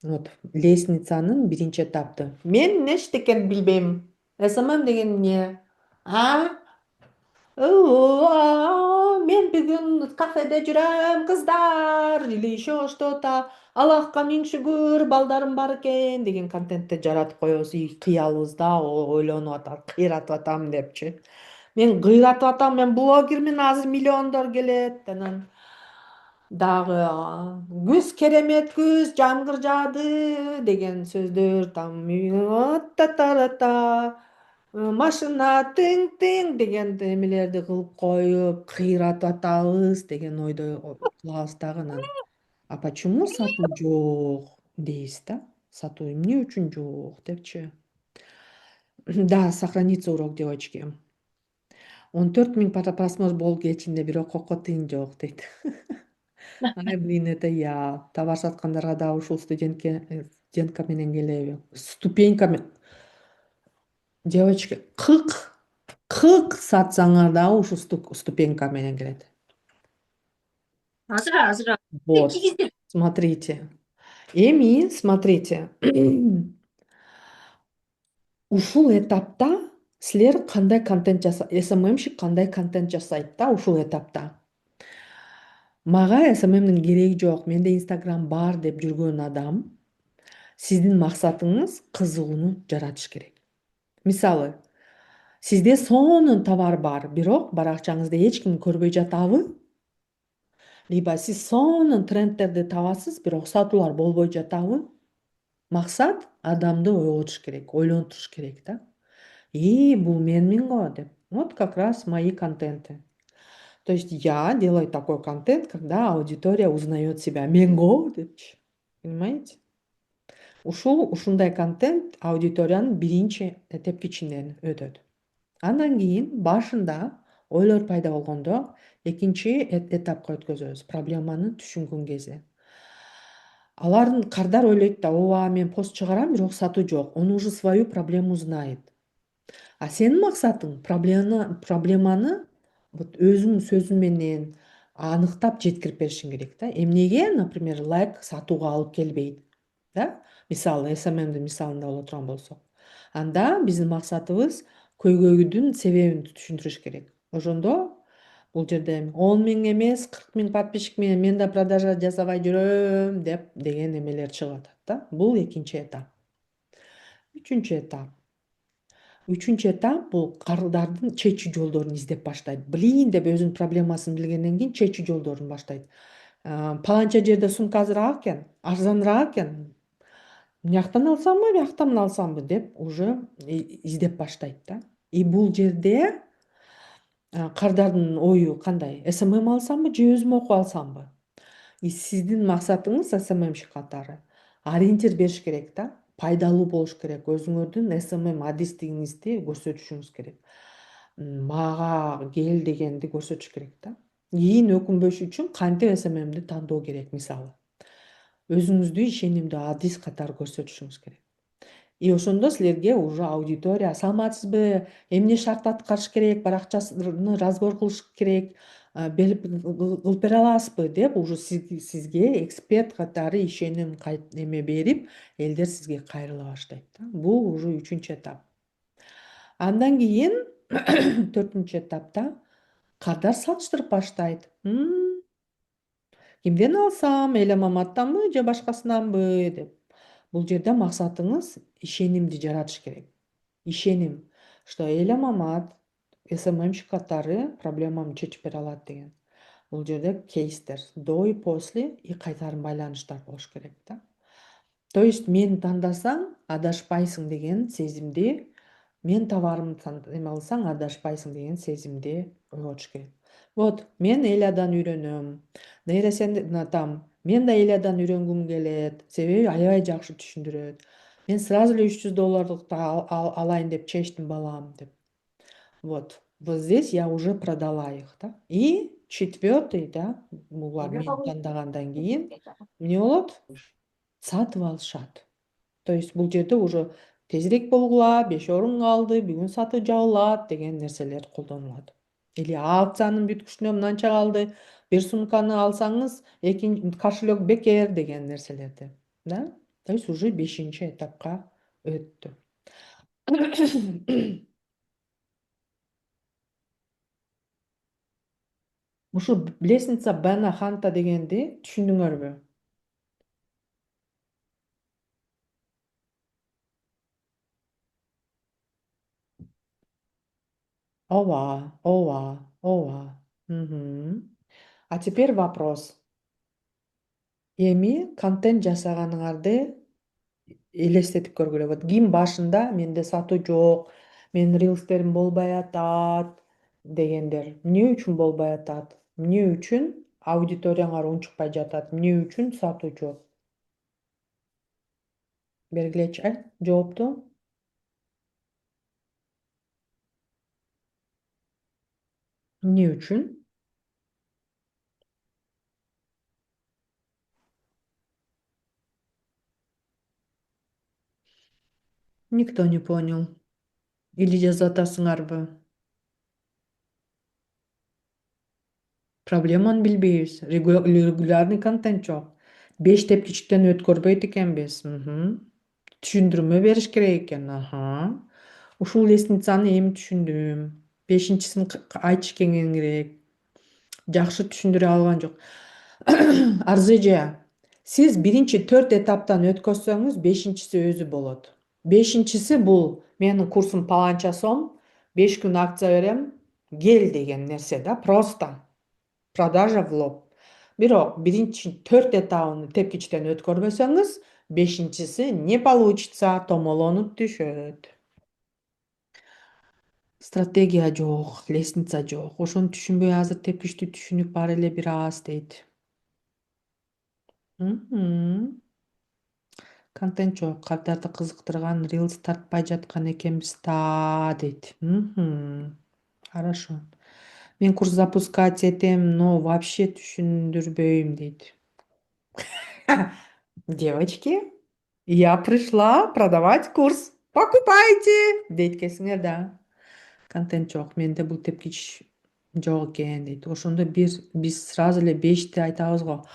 Вот лестницанын 1-этапты. Мен эчтекени билбейм. СММ деген эмне? Мен бүгүн кафеде жүрөм, кыздар, или еще что-то. Аллахка миң шүгүр, балдарым бар экен деген контентти жаратып коебуз. И кыялыбызда ойлонуп атат, кыйратып атам депчи. Мен кыйратып атам, мен блогермин, азыр миллиондор келет. Анан дагы күз керемет күз, жамгыр жаады деген сөздөр там та машина тың деген эмелерди кылып коюп, кыйратып атабыз деген ойдо кылабыз дагы анан. А почему сатуу жок дейбиз да. Сатуу эмне үчүн жок депчи. Да, сохранится урок, девочки. 14 000 просмотр болду ичинде, бирок кoko тыйын жок дейт. Ай, блин, это я. Товар саткандарга дагы ушул студентка менен келеби? Ступенька девочки, 40 сатсаңар дагы ушул ступенька менен келет. Азыр. Вот, смотрите. Эми, смотрите. Ушул этапта силер кандай контент СММщик кандай контент жасайт да ушул этапта. Мага СММдин кереги жок, менде Инстаграм бар деп жүргөн адам, сиздин максатыңыз кызыгууну жаратыш керек. Мисалы, сизде сонун товар бар, бирок баракчаңызды эч ким көрбөй жатабы? Либо сиз сонун трендтерди табасыз, бирок сатуулар болбой жатабы? Максат адамды ойготуш керек, ойлонтуруш керек да. Бул менмин го деп. Вот как раз мои контенты. То есть я делаю такой контент, когда аудитория узнает себя. Мен го депчи. Понимаете? Ушундай контент аудиториянын биринчи тепкичинен өтөт. Андан кийин башында ойлор пайда болгондо экинчи этапка өткөзөбүз. Проблеманы түшүнгөн кезде. Алардын кардар ойлойт да, ооба, мен пост чыгарам, бирок сатуу жок. Он уже свою проблему знает. А сенин максатың проблеманы вот өзүң сөзүң менен аныктап жеткирип беришиң керек да. Эмнеге, например, лайк сатууга алып келбейт, да? Мисалы, СММдин мисалында боло турган болсок. Анда биздин максатыбыз көйгөйдүн себебин түшүндүрүш керек. Ошондо бул жерде 10 000 эмес, 40 000 подписчик менен мен да продажа жасабай жүрөм деген эмелер чыгып атат да. Бул экинчи этап. Үчүнчү этап. Үчүнчү этап бул кардардын чечүү жолдорун издеп баштайт. Билейин деп өзүнүн проблемасын билгенден кийин чечүү жолдорун баштайт. Паланча жерде сумка азыраак экен, арзаныраак экен. Мияктан алсамбы, бияктан алсамбы деп уже издеп баштайт да. И бул жерде кардардын ою кандай? СММ алсамбы же өзүм окуп алсамбы? И сиздин максатыңыз СММщик катары ориентир бериш керек да. Пайдалуу болуш керек. Өзүңөрдүн СММ адистигиңизди көрсөтүшүңүз керек. Мага кел дегенди көрсөтүш керек да. Кийин өкүнбөш үчүн кантип СММди тандоо керек мисалы. Өзүңүздү ишенимдүү адис катары көрсөтүшүңүз керек. И ошондо силерге уже аудитория саламатсызбы, эмне шарт аткарыш керек, бар акчасыны разбор кылыш керек, кылып бере аласызбы деп уже сизге эксперт катары ишеним эме берип, элдер сизге кайрыла баштайт да. Бул уже үчүнчү этап. Андан кийин төртүнчү этапта кардар салыштырып баштайт. Кимден алсам, Эля Маматтанбы же башкасынанбы деп. Бул жерде максатыңыз ишенимди жаратыш керек. Ишеним, что Эля Мамат СММщик катары проблемамды чечип бере алат деген. Бул жерде кейстер до и после и кайтарым байланыштар болуш керек да. То есть мени тандасаң адашпайсың деген сезимди, мен товарымды эме алсаң адашпайсың деген сезимди ойготуш керек. Вот, мен Элядан үйрөнөм. Нейросенатам. Мен да Элядан үйрөнгүм келет. Себеби аябай жакшы түшүндүрөт. Мен сразу эле $300 алайын деп чечтим балам деп. Вот. Вот здесь я уже продала их, да. И четвертый, да, булар мени тандагандан кийин эмне болот? Сатып алышат. То есть бул жерде уже тезирээк болгула, 5 орун калды, бүгүн сатып жабылат деген нерселер колдонулат. Или акциянын бүткүчүнө мынанча калды, бир сумканы алсаңыз, кошелек бекер деген нерселерди, да? То есть уже 5-чи этапка өттү. Ушу лестница Бена Ханта дегенди түшүндүңөрбү? Ооба, ооба, ооба. А теперь вопрос. Эми контент жасаганыңарды элестетип көргүлө. Вот ким башында менде сатуу жок, менин рилстерим болбой атат дегендер. Эмне үчүн болбой атат? Эмне үчүн аудиторияңар унчукпай жатат? Эмне үчүн сатуу жок? Бергилечи жоопту. Эмне үчүн? Никто не понял. Или жазып атасыңарбы? Проблеманы билбейбиз. Регулярный контент жок. 5 тепкичтен өткөрбөйт экенбиз. Түшүндүрмө бериш керек экен. Ушул лестницаны эми түшүндүм. 5-син айтыш кеңирээк. Жакшы түшүндүрө алган жок. Арзыжа, сиз биринчи 4 этаптан өткөрсөңүз, 5-си өзү болот. 5-си бул менин курсум паланча сом, 5 күн акция берем, кел деген нерсе да, просто. Продажа в лоб. Бирок биринчи 4 этабын тепкичтен өткөрбөсөңүз, 5-си не получится, томолонуп түшөт. Стратегия жок, лестница жок. Ошону түшүнбөй азыр тепкичти түшүнүп баары эле бир аз дейт. Контент жок, кардарды кызыктырган рилс тартпай жаткан экенбиз да дейт. Хорошо. Мен курс запускать этем, но вообще түшүндүрбөйм дейт. Девочки, я пришла продавать курс. Покупайте! Дейт экенсиңер да. Контент жок, менде бул тепкич жок экен дейт. Ошондо биз сразу эле 5ти айтабыз го.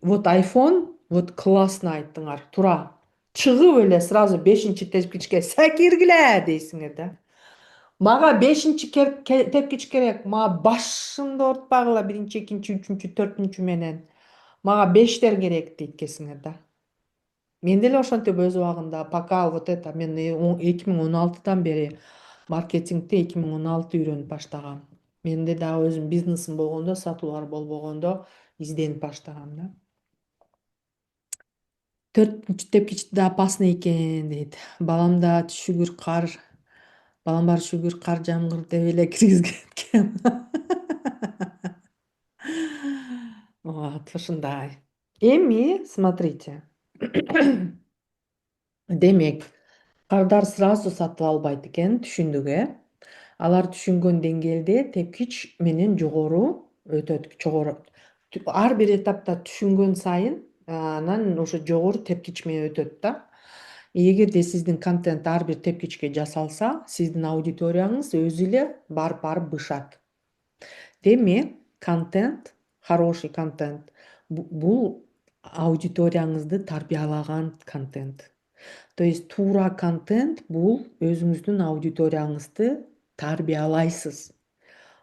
Вот iPhone, вот классно айттыңар. Тура. Чыгып эле сразу 5-чи тепкичке секиргиле дейсиңер да. Мага 5-чи тепкич керек. Мага башымды оорутпагыла 1-чи, 2-чи, 3-чү, 4-чү менен. Мага 5тер керек дейт экенсиңер да. Мен деле ошентип өз убагында пока вот это мен 2016 бери маркетингди 2016 үйрөнүп баштагам. Менде дагы өзүм бизнесим болгондо, сатуулар болбогондо изденип баштагам да. Төртүнчү тепкичти да опасный экен дейт. Балам бар шүгүр кар жамгыр деп эле киргизген экен. Вот, ушундай. Эми, смотрите. Демек, кардар сразу сатып албайт экен түшүндүк, э? Алар түшүнгөн деңгээлде тепкич менен жогору өтөт, жогору. Ар бир этапта түшүнгөн сайын, анан уже жогору тепкич менен өтөт да. Эгерде сиздин контент ар бир тепкичке жасалса, сиздин аудиторияңыз өзү эле барып бышат. Демек, контент, хороший контент бул аудиторияңызды тарбиялаган контент. То есть туура контент бул өзүңүздүн аудиторияңызды тарбиялайсыз.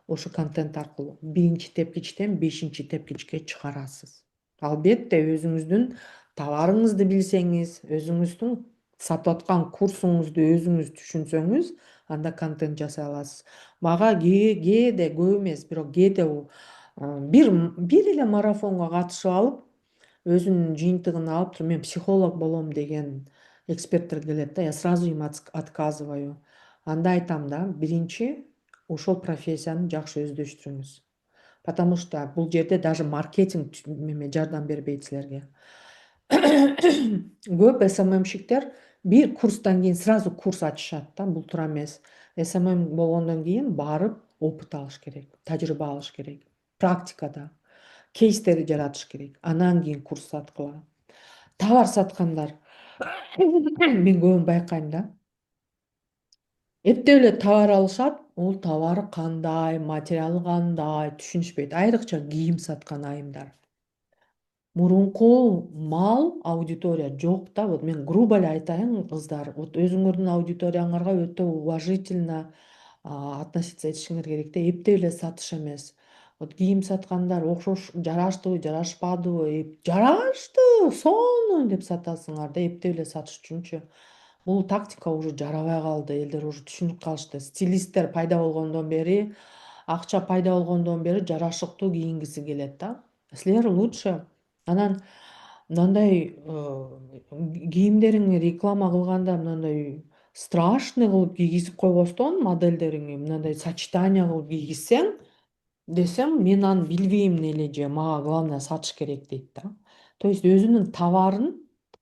Ошо контент аркылуу биринчи тепкичтен 5 тепкичке чыгарасыз. Албетте өзүңүздүн товарыңызды билсеңиз, өзүңүздүн сатып аткан курсуңузду өзүңүз түшүнсөңүз, анда контент жасай аласыз. Мага кээде көп эмес, бирок кээде бир эле марафонго катышып алып, өзүнүн жыйынтыгын алып туруп мен психолог болом деген эксперттер келет да, я сразу им отказываю. Анда айтам да, биринчи ошол профессияны жакшы өздөштүрүңүз. Потому что бул жерде даже маркетинг жардам бербейт силерге. Көп СММщиктер бир курстан кийин сразу курс ачышат да, бул туура эмес. СММ болгондон кийин барып опыт алыш керек, тажрыйба алыш керек. Практикада кейстерди жаратыш керек. Анан кийин курс саткыла. Товар саткандар мен көбүн байкайм да. Эптеп эле товар алышат, бул товары кандай, материалы кандай түшүнүшпөйт. Айрыкча кийим саткан айымдар. Мурунку мал аудитория жок да. Вот мен грубо эле айтайын, кыздар, вот өзүңөрдүн аудиторияңарга өтө уважительно относиться этишиңер керек да. Эптеп эле сатыш эмес. Вот кийим саткандар жараштыбы, жарашпадыбы, жарашты, сонун деп сатасыңар да, эптеп эле сатыш үчүнчү. Бул тактика уже жарабай калды, элдер уже түшүнүп калышты. Стилисттер пайда болгондон бери, акча пайда болгондон бери жарашыктуу кийингиси келет да. Силер лучше анан мындай кийимдериңи реклама кылганда мындай страшный кылып кийгизип койбостон модельдериңи мындай сочетание кылып кийгизсең десем, мен аны билбейм эле же мага главное сатыш керек дейт да. То есть өзүнүн товарын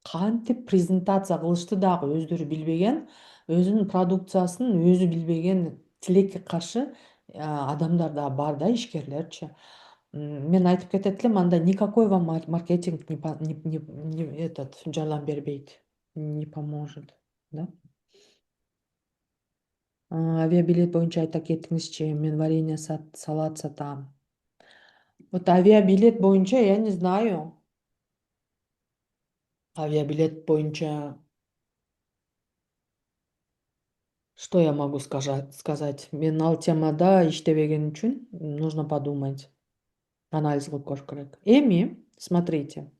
кантип презентация кылышты дагы өздөрү билбеген, өзүнүн продукциясын өзү билбеген тилекке каршы адамдар да бар да, ишкерлерчи. Мен айтып кетет элем, анда никакой вам маркетинг этот жардам бербейт, не поможет, да. Авиабилет боюнча айта кетиңизчи, мен варенье салат сатам. Вот авиабилет боюнча я не знаю. Авиабилет боюнча что я могу сказать? Мен ал темада иштебеген үчүн нужно подумать. Анализ кылып көрүш керек. Эми, смотрите.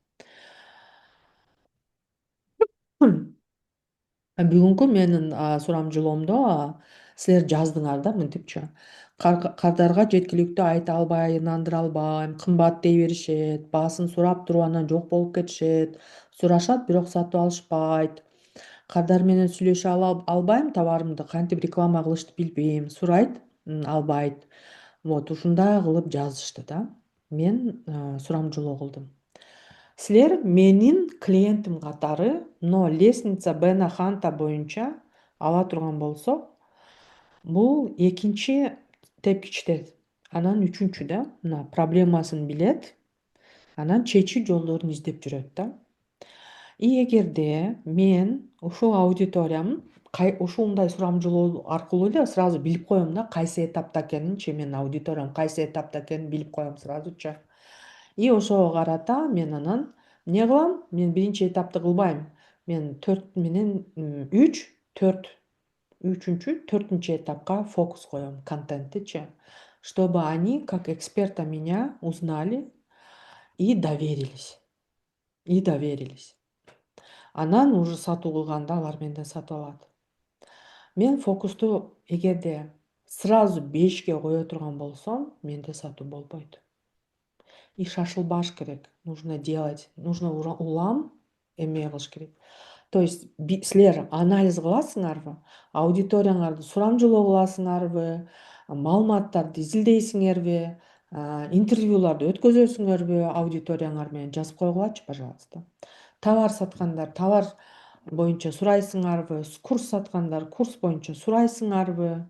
Бүгүнкү менин сурамжылоомдо силер жаздыңар да мынтипчи. Кардарга жеткиликтүү айта албайм, ынандыра албайм, кымбат дей беришет, баасын сурап туруп анан жок болуп кетишет, сурашат, бирок сатып алышпайт. Кардар менен сүйлөшө албайм, товарымды кантип реклама кылышты билбейм, сурайт, албайт. Вот ушундай кылып жазышты да. Мен сурамжылоо кылдым. Силер менин клиентим катары, но лестница Бена Ханта боюнча ала турган болсок, бул экинчи тепкичте, анан үчүнчү да, мына проблемасын билет, анан чечүү жолдорун издеп жүрөт да. И эгерде мен ушул аудиториям ушундай сурамжылоо аркылуу эле сразу билип коем да, кайсы этапта экенинчи, менин аудиториям кайсы этапта экенин билип коем сразучу. И ошого карата мен анан эмне кылам? Мен биринчи этапты кылбайм. Мен 4 менен 3-4 4-4 этапка фокус коем, контенттичи. Чтобы они, как эксперта меня, узнали и доверились. Анан уже сатуу кылганда алар менден сатып алат. Мен фокусту эгерде сразу 5ке кое турган болсом, менде сатуу болбойт. И шашылбаш керек. Нужно делать, нужно улам эме кылыш керек. То есть силер анализ кыласыңарбы, аудиторияңарды сурамжылоо кыласыңарбы, маалыматтарды изилдейсиңерби, интервьюларды өткөзөсүңөрбү, аудиторияңар менен жазып койгулачы, пожалуйста. Товар саткандар товар боюнча сурайсыңарбы, курс саткандар курс боюнча сурайсыңарбы,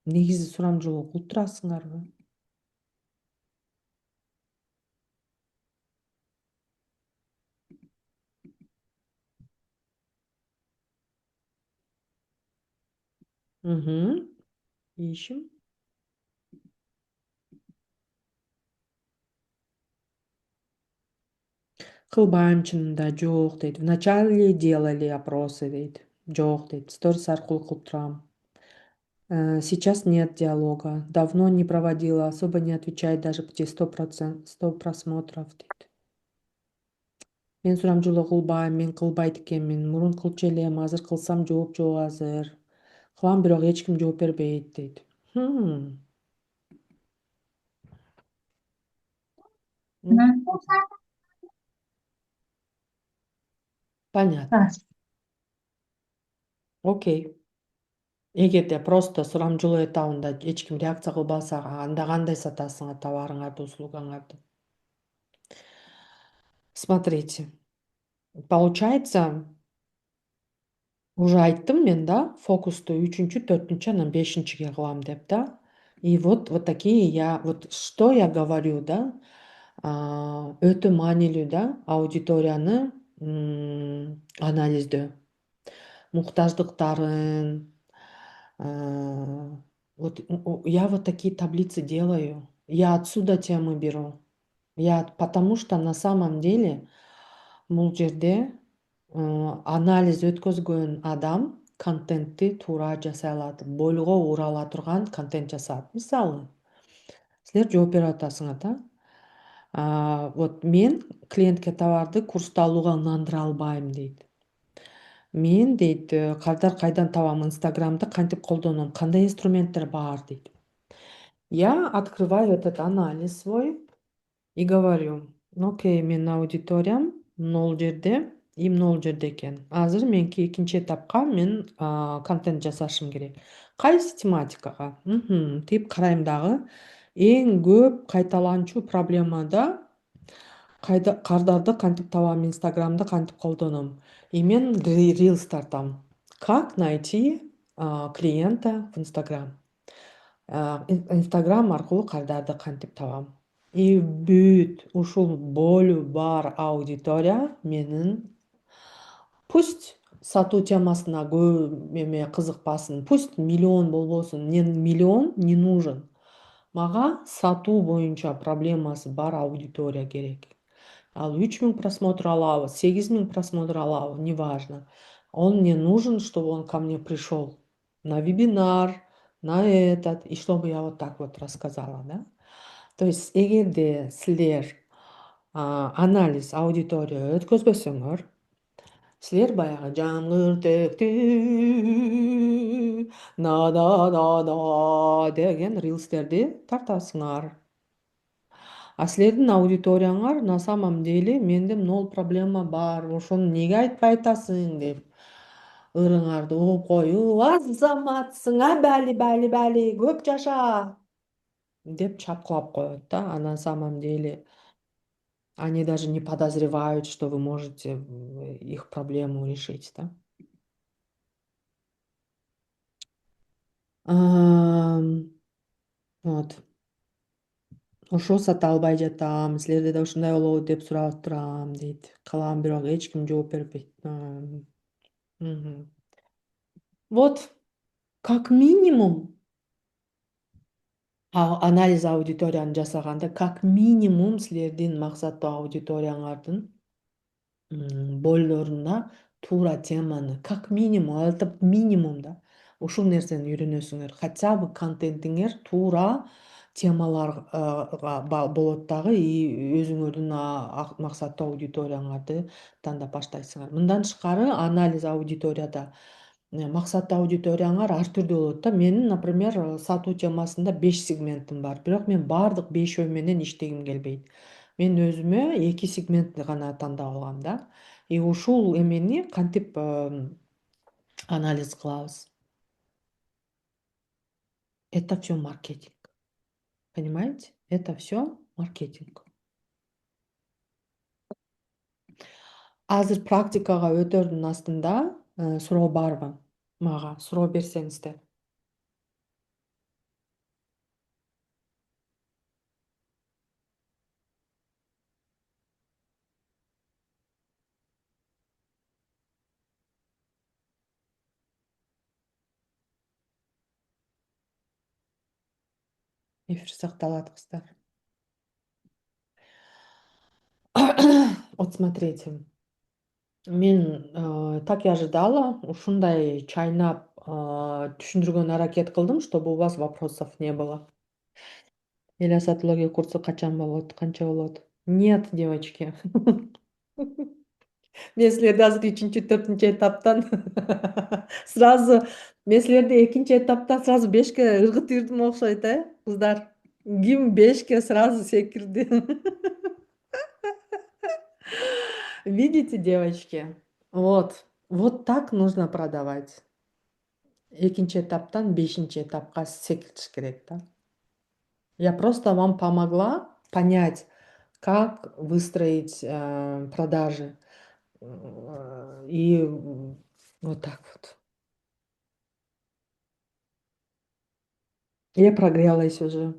негизи сурамжылоо кылып турасыңарбы? Ишим. Кылбайм чынында, жок дейт. Вначале делали опросы дейт. Жок дейт. Сторис аркылуу кылып турам. Сейчас нет диалога. Давно не проводила, особо не отвечает даже почти 100 просмотров дейт. Мен сурамжылоо кылбайм, мен кылбайт экенмин. Мурун кылчу элем, азыр кылсам жооп жок азыр. Кылам, бирок эч ким жооп бербейт дейт. Мгм. Понятно. Да. Окей. Эгерде просто сурамжылоо этабында эч ким реакция кылбаса, анда кандай сатасыңар товарыңарды, услугаңарды? Смотрите, получается, уже айттым мен да, фокусту 3-чү, 4-чү, анан 5-чиге кылам деп да. И вот такие вот что я говорю, да, өтө маанилүү да, аудиторияны анализдөө, муктаждыктарын, вот я вот такие таблицы делаю. Я отсюда темы беру. Потому что на самом деле бул жерде анализ өткөзгөн адам контентти туура жасай алат, бойлуга ура ала турган контент жасат. Мисалы, силер жооп берип атасыңар да. Вот мен клиентке товарды курста алууга ынандыра албайм дейт. Мен дейт, кардар кайдан табам, Инстаграмды кантип колдоном, кандай инструменттер бар дейт. Я открываю этот анализ свой и говорю: окей, менин аудиториям могул жерде и могул жерде экен. Азыр меники экинчи этапка мен контент жасашым керек. Кайсы тематикага? Тип карайм дагы. Эң көп кайталанчу проблема да кардарды кантип табам, Инстаграмды кантип колдоном. И мен рилс тартам. Как найти клиента в Инстаграм? Инстаграм аркылуу кардарды кантип табам? И бүт ушул болу бар аудитория менин, пусть сатуу темасына көп эме кызыкпасын, пусть миллион болбосун, мне миллион не нужен. Мага сатуу боюнча проблемасы бар аудитория керек. Ал 3000 просмотр алабы, 8000 просмотр алабы, неважно. Он мне нужен, чтобы он ко мне пришел на вебинар, на этот, и чтобы я вот так вот рассказала, да? То есть эгерде силер анализ аудитория өткөзбөсөңөр, силер баягы жамгыртектүү на деген рилстерди тартасыңар. А силердин аудиторияңар на самом деле менде нол проблема бар, ошону эмнеге айтпай атасың деп ырыңарды угуп коюп, азаматсың, бәли, көп жаша деп чапкылап коет да. А на самом деле они даже не подозревают, что вы можете их проблему решить, да. Вот. Ошо сата албай жатам, силерде да ушундай болобу деп сурап турам дейт. Калам, бирок эч ким жооп бербейт. Вот, как минимум, анализ аудиторияны жасаганда, как минимум силердин максаттуу аудиторияңардын бойлоруна туура теманы, как минимум, это минимум да. Ушул нерсени үйрөнөсүңөр. Хотя бы контентиңер туура темаларга болот дагы, и өзүңөрдүн максаттуу аудиторияңарды тандап баштайсыңар. Мындан тышкары анализ аудиторияда максаттуу аудиторияңар ар түрдүү болот да. Менин, например, сатуу темасында 5 сегментим бар, бирок мен баардык 5 менен иштегим келбейт. Мен өзүмө 2 сегментти гана тандап алгам да. И ушул эмени кантип анализ кылабыз? Это все маркетинг. Понимаете? Это все маркетинг. Азыр практикага өтөрдүн астында суроо барбы? Мага суроо берсеңиздер. Эфир сакталат, кыздар. Вот смотрите. Мен так и ожидала, ушундай чайнап түшүндүргөнгө аракет кылдым, чтобы у вас вопросов не было. Эл сатология курсу качан болот? Канча болот? Нет, девочки. Мен силерди азыр 3-чү, 4-чү этаптан сразу мен силерди 2-чи этаптан сразу 5ке ыргытып ирдим окшойт, кыздар. Ким 5ке сразу секирди? Видите, девочки? Вот так нужно продавать. 2-чи этаптан 5-чи этапка секириш керек да. Я просто вам помогла понять, как выстроить продажи. И вот так вот. Я прогрелась уже.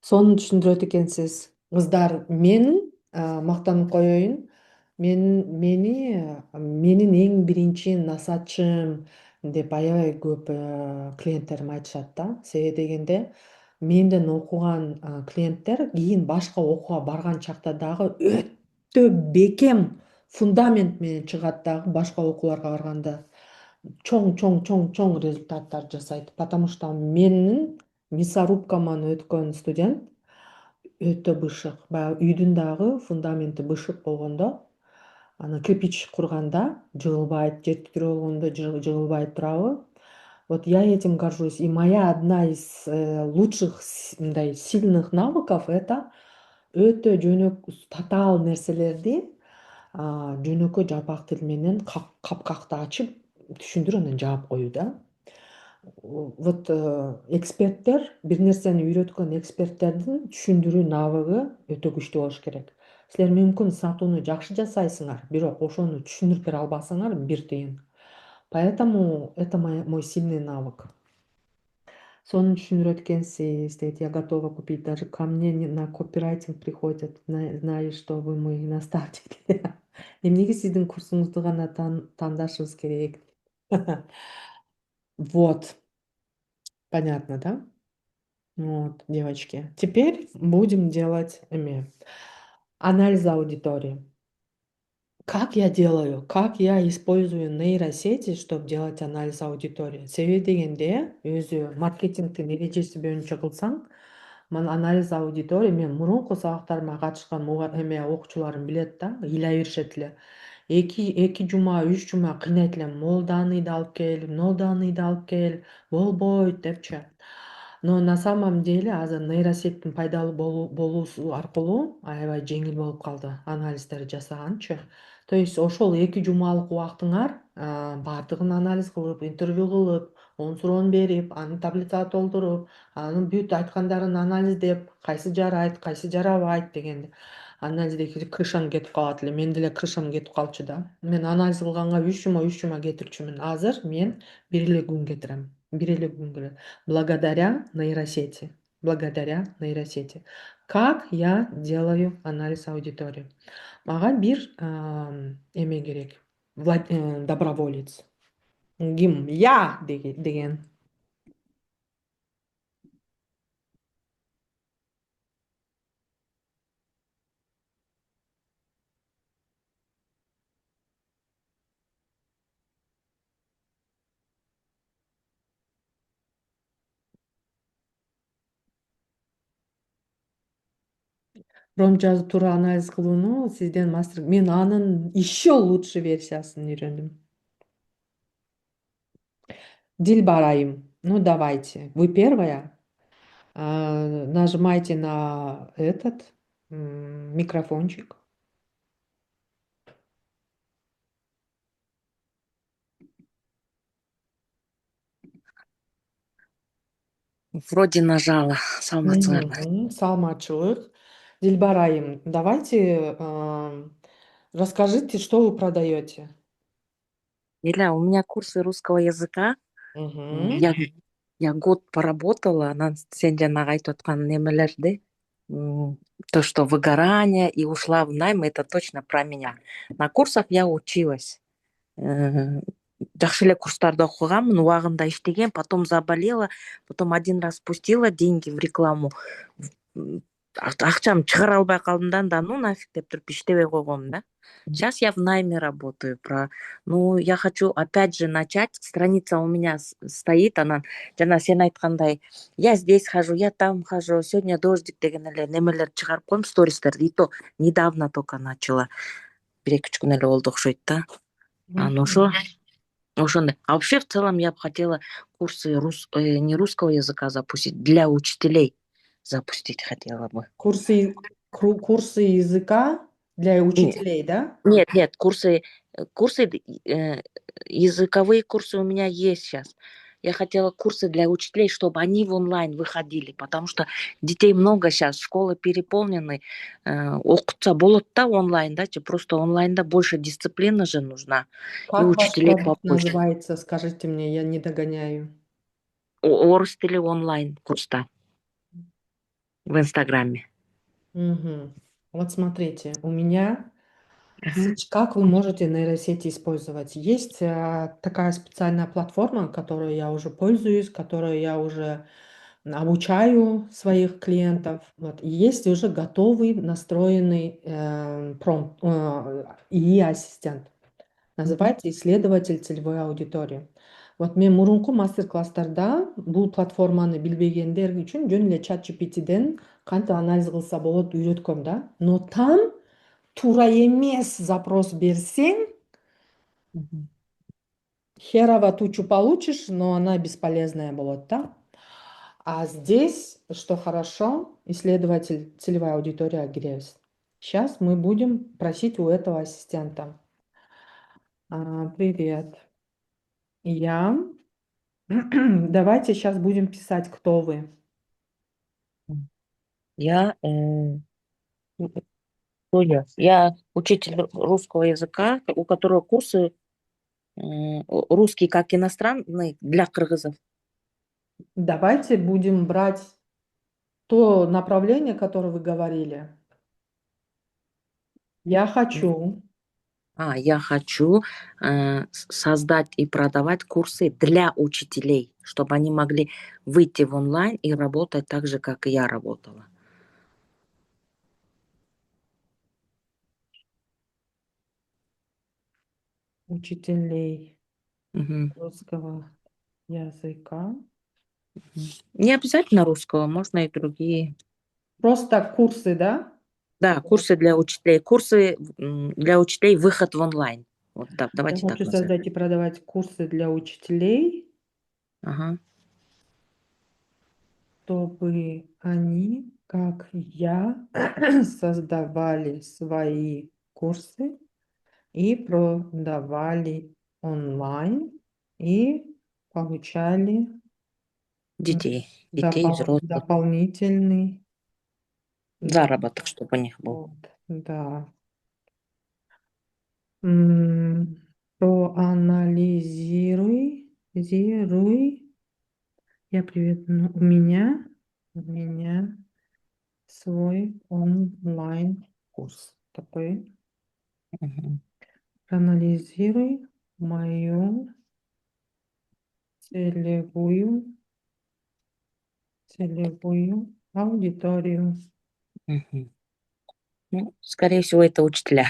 Соны түшүндүрөт экенсиз. Кыздар, мен мактанып коеюн. Менин эң биринчи насатчым деп аябай көп клиенттерим айтышат да. Себеби дегенде менден окуган клиенттер кийин башка окууга барган чакта дагы өтө бекем фундамент менен чыгат дагы башка окууларга барганда. Чоң результаттар жасайт. Потому что менин мясорубкаман өткөн студент өтө бышык. Баягы үйдүн дагы фундаменти бышык болгондо, анан кирпич курганда жыгылбайт, жер титирөө болгондо жыгылбай турабы. Вот я этим горжусь. И моя одна из лучших мындай сильных навыков — это өтө татаал нерселерди жөнөкөй жалпак тил менен капкакты ачып түшүндүрүп анан жаап коюу да. Вот эксперттер, бир нерсени үйрөткөн эксперттердин түшүндүрүү навыгы өтө күчтүү болуш керек. Силер мүмкүн сатууну жакшы жасайсыңар, бирок ошону түшүндүрүп бере албасаңар бир тыйын. Поэтому это мой сильный навык. Соны түшүндүрөт экенсиз, дейт. Я готова купить. Даже ко мне на копирайтинг приходят, знаю, что вы мой наставник. Эмнеге сиздин курсуңузду гана тандашыбыз керек? Вот. Понятно, да? Вот, девочки. Теперь будем делать анализ аудитории. Как я делаю? Как я использую нейросети, чтобы делать анализ аудитории? Себеби дегенде, өзү маркетингдин эрежеси боюнча кылсаң, анализ аудитория, мен мурунку сабактарыма катышкан окуучуларым билет да, ыйлай беришет эле. 2 жума, 3 жума кыйнайт элем. Могул данныйды алып кел, могул данныйды алып кел, болбойт депчи. Но на самом деле азыр нейросеттин пайдалуу болуусу аркылуу аябай жеңил болуп калды анализдерди жасаганчы. То есть ошол 2 жумалык убактыңар баардыгын анализ кылып, интервью кылып, суроону берип, аны таблицага толтуруп, анын бүт айткандарын анализдеп, кайсы жарайт, кайсы жарабайт дегенди. Анализдеги крышам кетип калат эле. Мен деле крышам кетип калчу да. Мен анализ кылганга 3 жума кетирчүмүн. Азыр мен бир эле күн кетирем. Благодаря нейросети. Благодаря нейросети. Как я делаю анализ аудитории? Мага бир эме керек. Доброволец. Ким? Я деген. Промпт жазып туруп анализ кылууну сизден мастер. Мен анын еще лучше версиясын үйрөндүм. Дилбарайым. Ну, давайте. Вы первая. Нажимайте на этот микрофончик. Вроде нажала. Саламатсыңарбы. Саламатчылык. Дилбарайым, давайте расскажите, что вы продаете. Иля, у меня курсы русского языка. Мгм. Я год поработала, анан сен жанагы айтып аткан немелерди. То, что выгорание и ушла в найм, это точно про меня. На курсах я училась. Жакшы эле курстарда окуганмын, убагында иштегем, потом заболела, потом один раз спустила деньги в рекламу. Акчамды чыгара албай калдым да, ну нафиг деп туруп иштебей койгом да. Сейчас я в найме работаю. Ну, я хочу опять же начать. Страница у меня стоит, она, жана сен айткандай, я здесь хожу, я там хожу, сегодня дождик деген эле немелерди чыгарып коем, стористерди. И то недавно только начала. Бир эки үч күн эле болду окшойт да. Анан ошондой. А вообще в целом я бы хотела курсы не русского языка запустить, для учителей запустить хотела бы. Курсы языка для учителей, да? Нет, курсы, языковые курсы у меня есть сейчас. Я хотела курсы для учителей, чтобы они в онлайн выходили, потому что детей много сейчас, школы переполнены. Окутса болот да онлайн, да, просто онлайнда больше дисциплины же нужна, и Как ваш учителей продукт побольше. называется? Скажите мне, я не догоняю. Орыс тили онлайн курста в Инстаграме. Мгм. Вот смотрите, у меня как вы можете нейросети использовать? Есть такая специальная платформа, которой я уже пользуюсь, которой я уже обучаю своих клиентов. Вот. И есть уже готовый настроенный ИИ-ассистент. Называется исследователь целевой аудитории. Вот мен мурунку мастер-класстарда бул платформаны билбегендер үчүн жөн эле чат GPTден кантип анализ кылса болот үйрөткөм да. Но там туура эмес запрос берсең, херово тучу получишь, но она бесполезная болот да. А здесь, что хорошо, исследователь целевая аудитория Гревс. Сейчас мы будем просить у этого ассистента. Привет. Я. Давайте сейчас будем писать, кто вы. Я, кто я учитель русского языка, у которого курсы русский как иностранный для кыргызов. Давайте будем брать то направление, которое вы говорили. Я хочу. Я хочу создать и продавать курсы для учителей, чтобы они могли выйти в онлайн и работать так же, как и я работала. Учителей Мгм. русского языка. Не обязательно русского, можно и другие. Просто курсы, да? Да, курсы для учителей. Курсы для учителей выход в онлайн. Вот Я давайте так хочу назовем. создать и продавать курсы для учителей, Ага. чтобы они, как я, создавали свои курсы и продавали онлайн и получали Детей, взрослых. дополнительный Заработок, чтобы у них был. доход. Да. Проанализируй. Я привет. У меня свой онлайн-курс такой. Мгм. Проанализируй мою целевую аудиторию. Мгм. Ну, скорее всего, это учителя.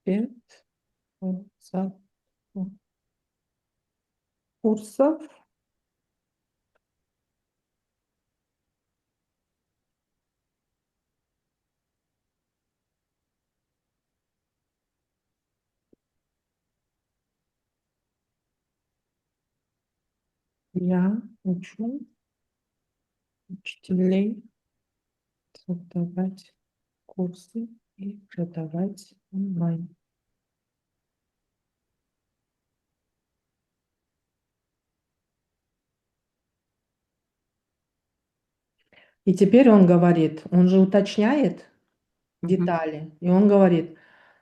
5 курсов я учу учителей создавать курсы и продавать онлайн. И теперь он говорит, он же уточняет детали, и он говорит,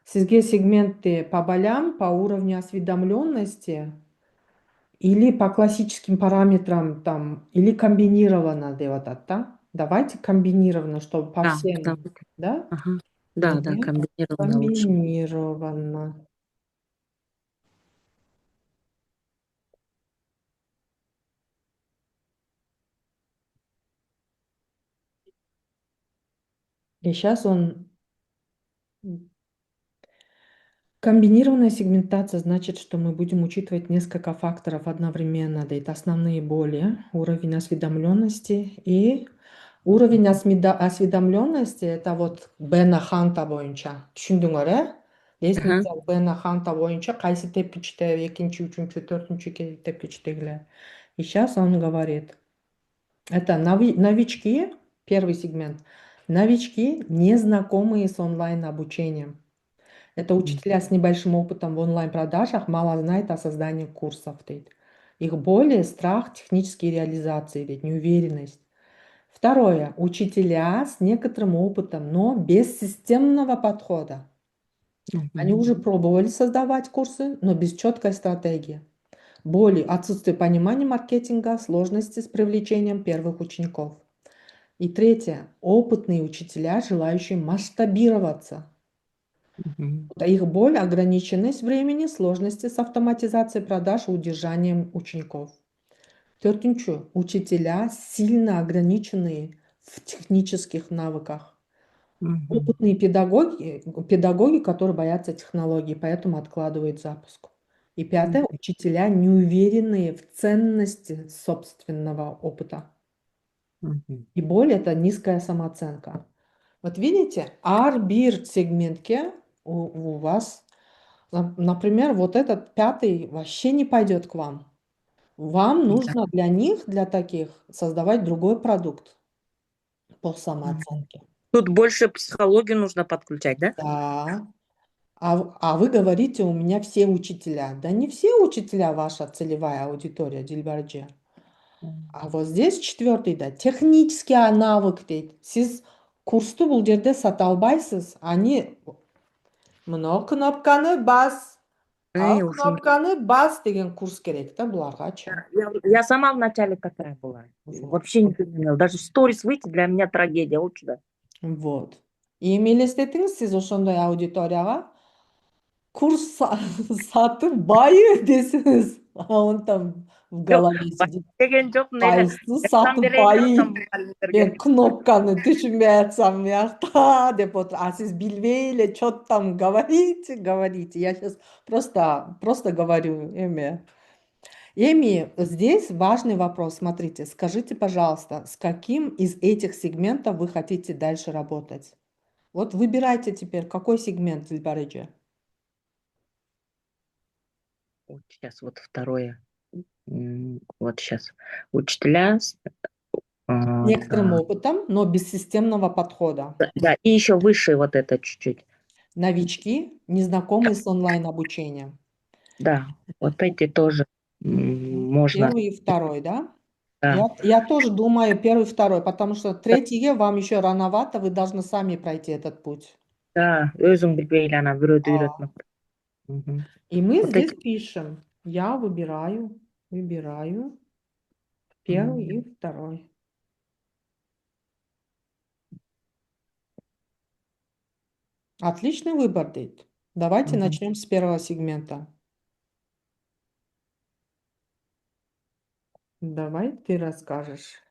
sizge сегменты по болям, по уровню осведомленности или по классическим параметрам там, или комбинированно деватат, да? Давайте комбинированно, чтобы по Да, всем, потому да? ага. Да, Нет, комбинированно лучше. комбинированно. И сейчас он... Комбинированная сегментация значит, что мы будем учитывать несколько факторов одновременно. Да, это основные боли, уровень осведомленности и уровень осведомленности это вот Бена Ханта боюнча. Түшүндүңөр, э? Ага. Лестница Бена Ханта боюнча кайсы тепкичте, экинчи, үчүнчү, төртүнчү тепкичтегилер. И сейчас он говорит, это новички, первый сегмент, новички, незнакомые с онлайн-обучением. Это учителя с небольшим опытом в онлайн-продажах мало знают о создании курсов. Дейді. Их боли, страх, технические реализации, дейді, неуверенность. Второе. Учителя с некоторым опытом, но без системного подхода. Они уже пробовали создавать курсы, но без четкой стратегии. Боли, отсутствие понимания маркетинга, сложности с привлечением первых учеников. И третье. Опытные учителя, желающие масштабироваться. Их боль, ограниченность времени, сложности с автоматизацией продаж и удержанием учеников. Төртінші. Учителя сильно ограниченные в технических навыках. Опытные педагоги, которые боятся технологий, поэтому откладывают запуск. И пятое. Учителя, неуверенные в ценности собственного опыта. И боль– это низкая самооценка. Вот видите, арбир сегментке у вас, например, вот этот пятый вообще не пойдет к вам. Вам Да. нужно для них, для таких, создавать другой продукт по самооценке. Тут больше психологию нужно подключать, да? Да. А вы говорите, у меня все учителя. Да не все учителя ваша целевая аудитория, Дильбарджи. А вот здесь четвертый, да, технический навык дейді. Сіз курсты бұл жерде сата албайсыз. Они мынау кнопканы бас, ал Ушундай. кнопканы бас деген курс керек да бұларғачы. Я сама вначале такая была. Вообще ничего не умела. Даже в сторис выйти для меня трагедия. Вот сюда. Вот. И елестетіңіз, сіз ошондой аудиторияға курс сатып байы десеңіз, а он там в Жоқ, голове сидит. деген жоқпын эле. Кайсы Экзамен сатып берейин деп байы? атам мұғалімдерге. Мен кнопканы түшүнбөй атсам мыякта деп отур. А сиз билбей эле чё там говорите, говорите. Я сейчас просто говорю эме. Эми, здесь важный вопрос. Смотрите, скажите, пожалуйста, с каким из этих сегментов вы хотите дальше работать? Вот выбирайте теперь, какой сегмент, Зильбариджи. Вот сейчас вот второе. Вот сейчас. Учителя. Некоторым опытом, но без системного подхода. Да, и еще выше вот это чуть-чуть. Новички, незнакомые с онлайн-обучением. Да, вот эти тоже можно. Первый и второй, да? Да, Я тоже думаю первый, второй, потому что третий вам еще рановато, вы должны сами пройти этот путь. да, өзің білбей ана біреуді А. үйретмек. Мгм. И мы Вот здесь эти. пишем, я выбираю первый и второй. Отличный выбор, Дейт. Давайте начнем с первого сегмента. Давай ты расскажешь.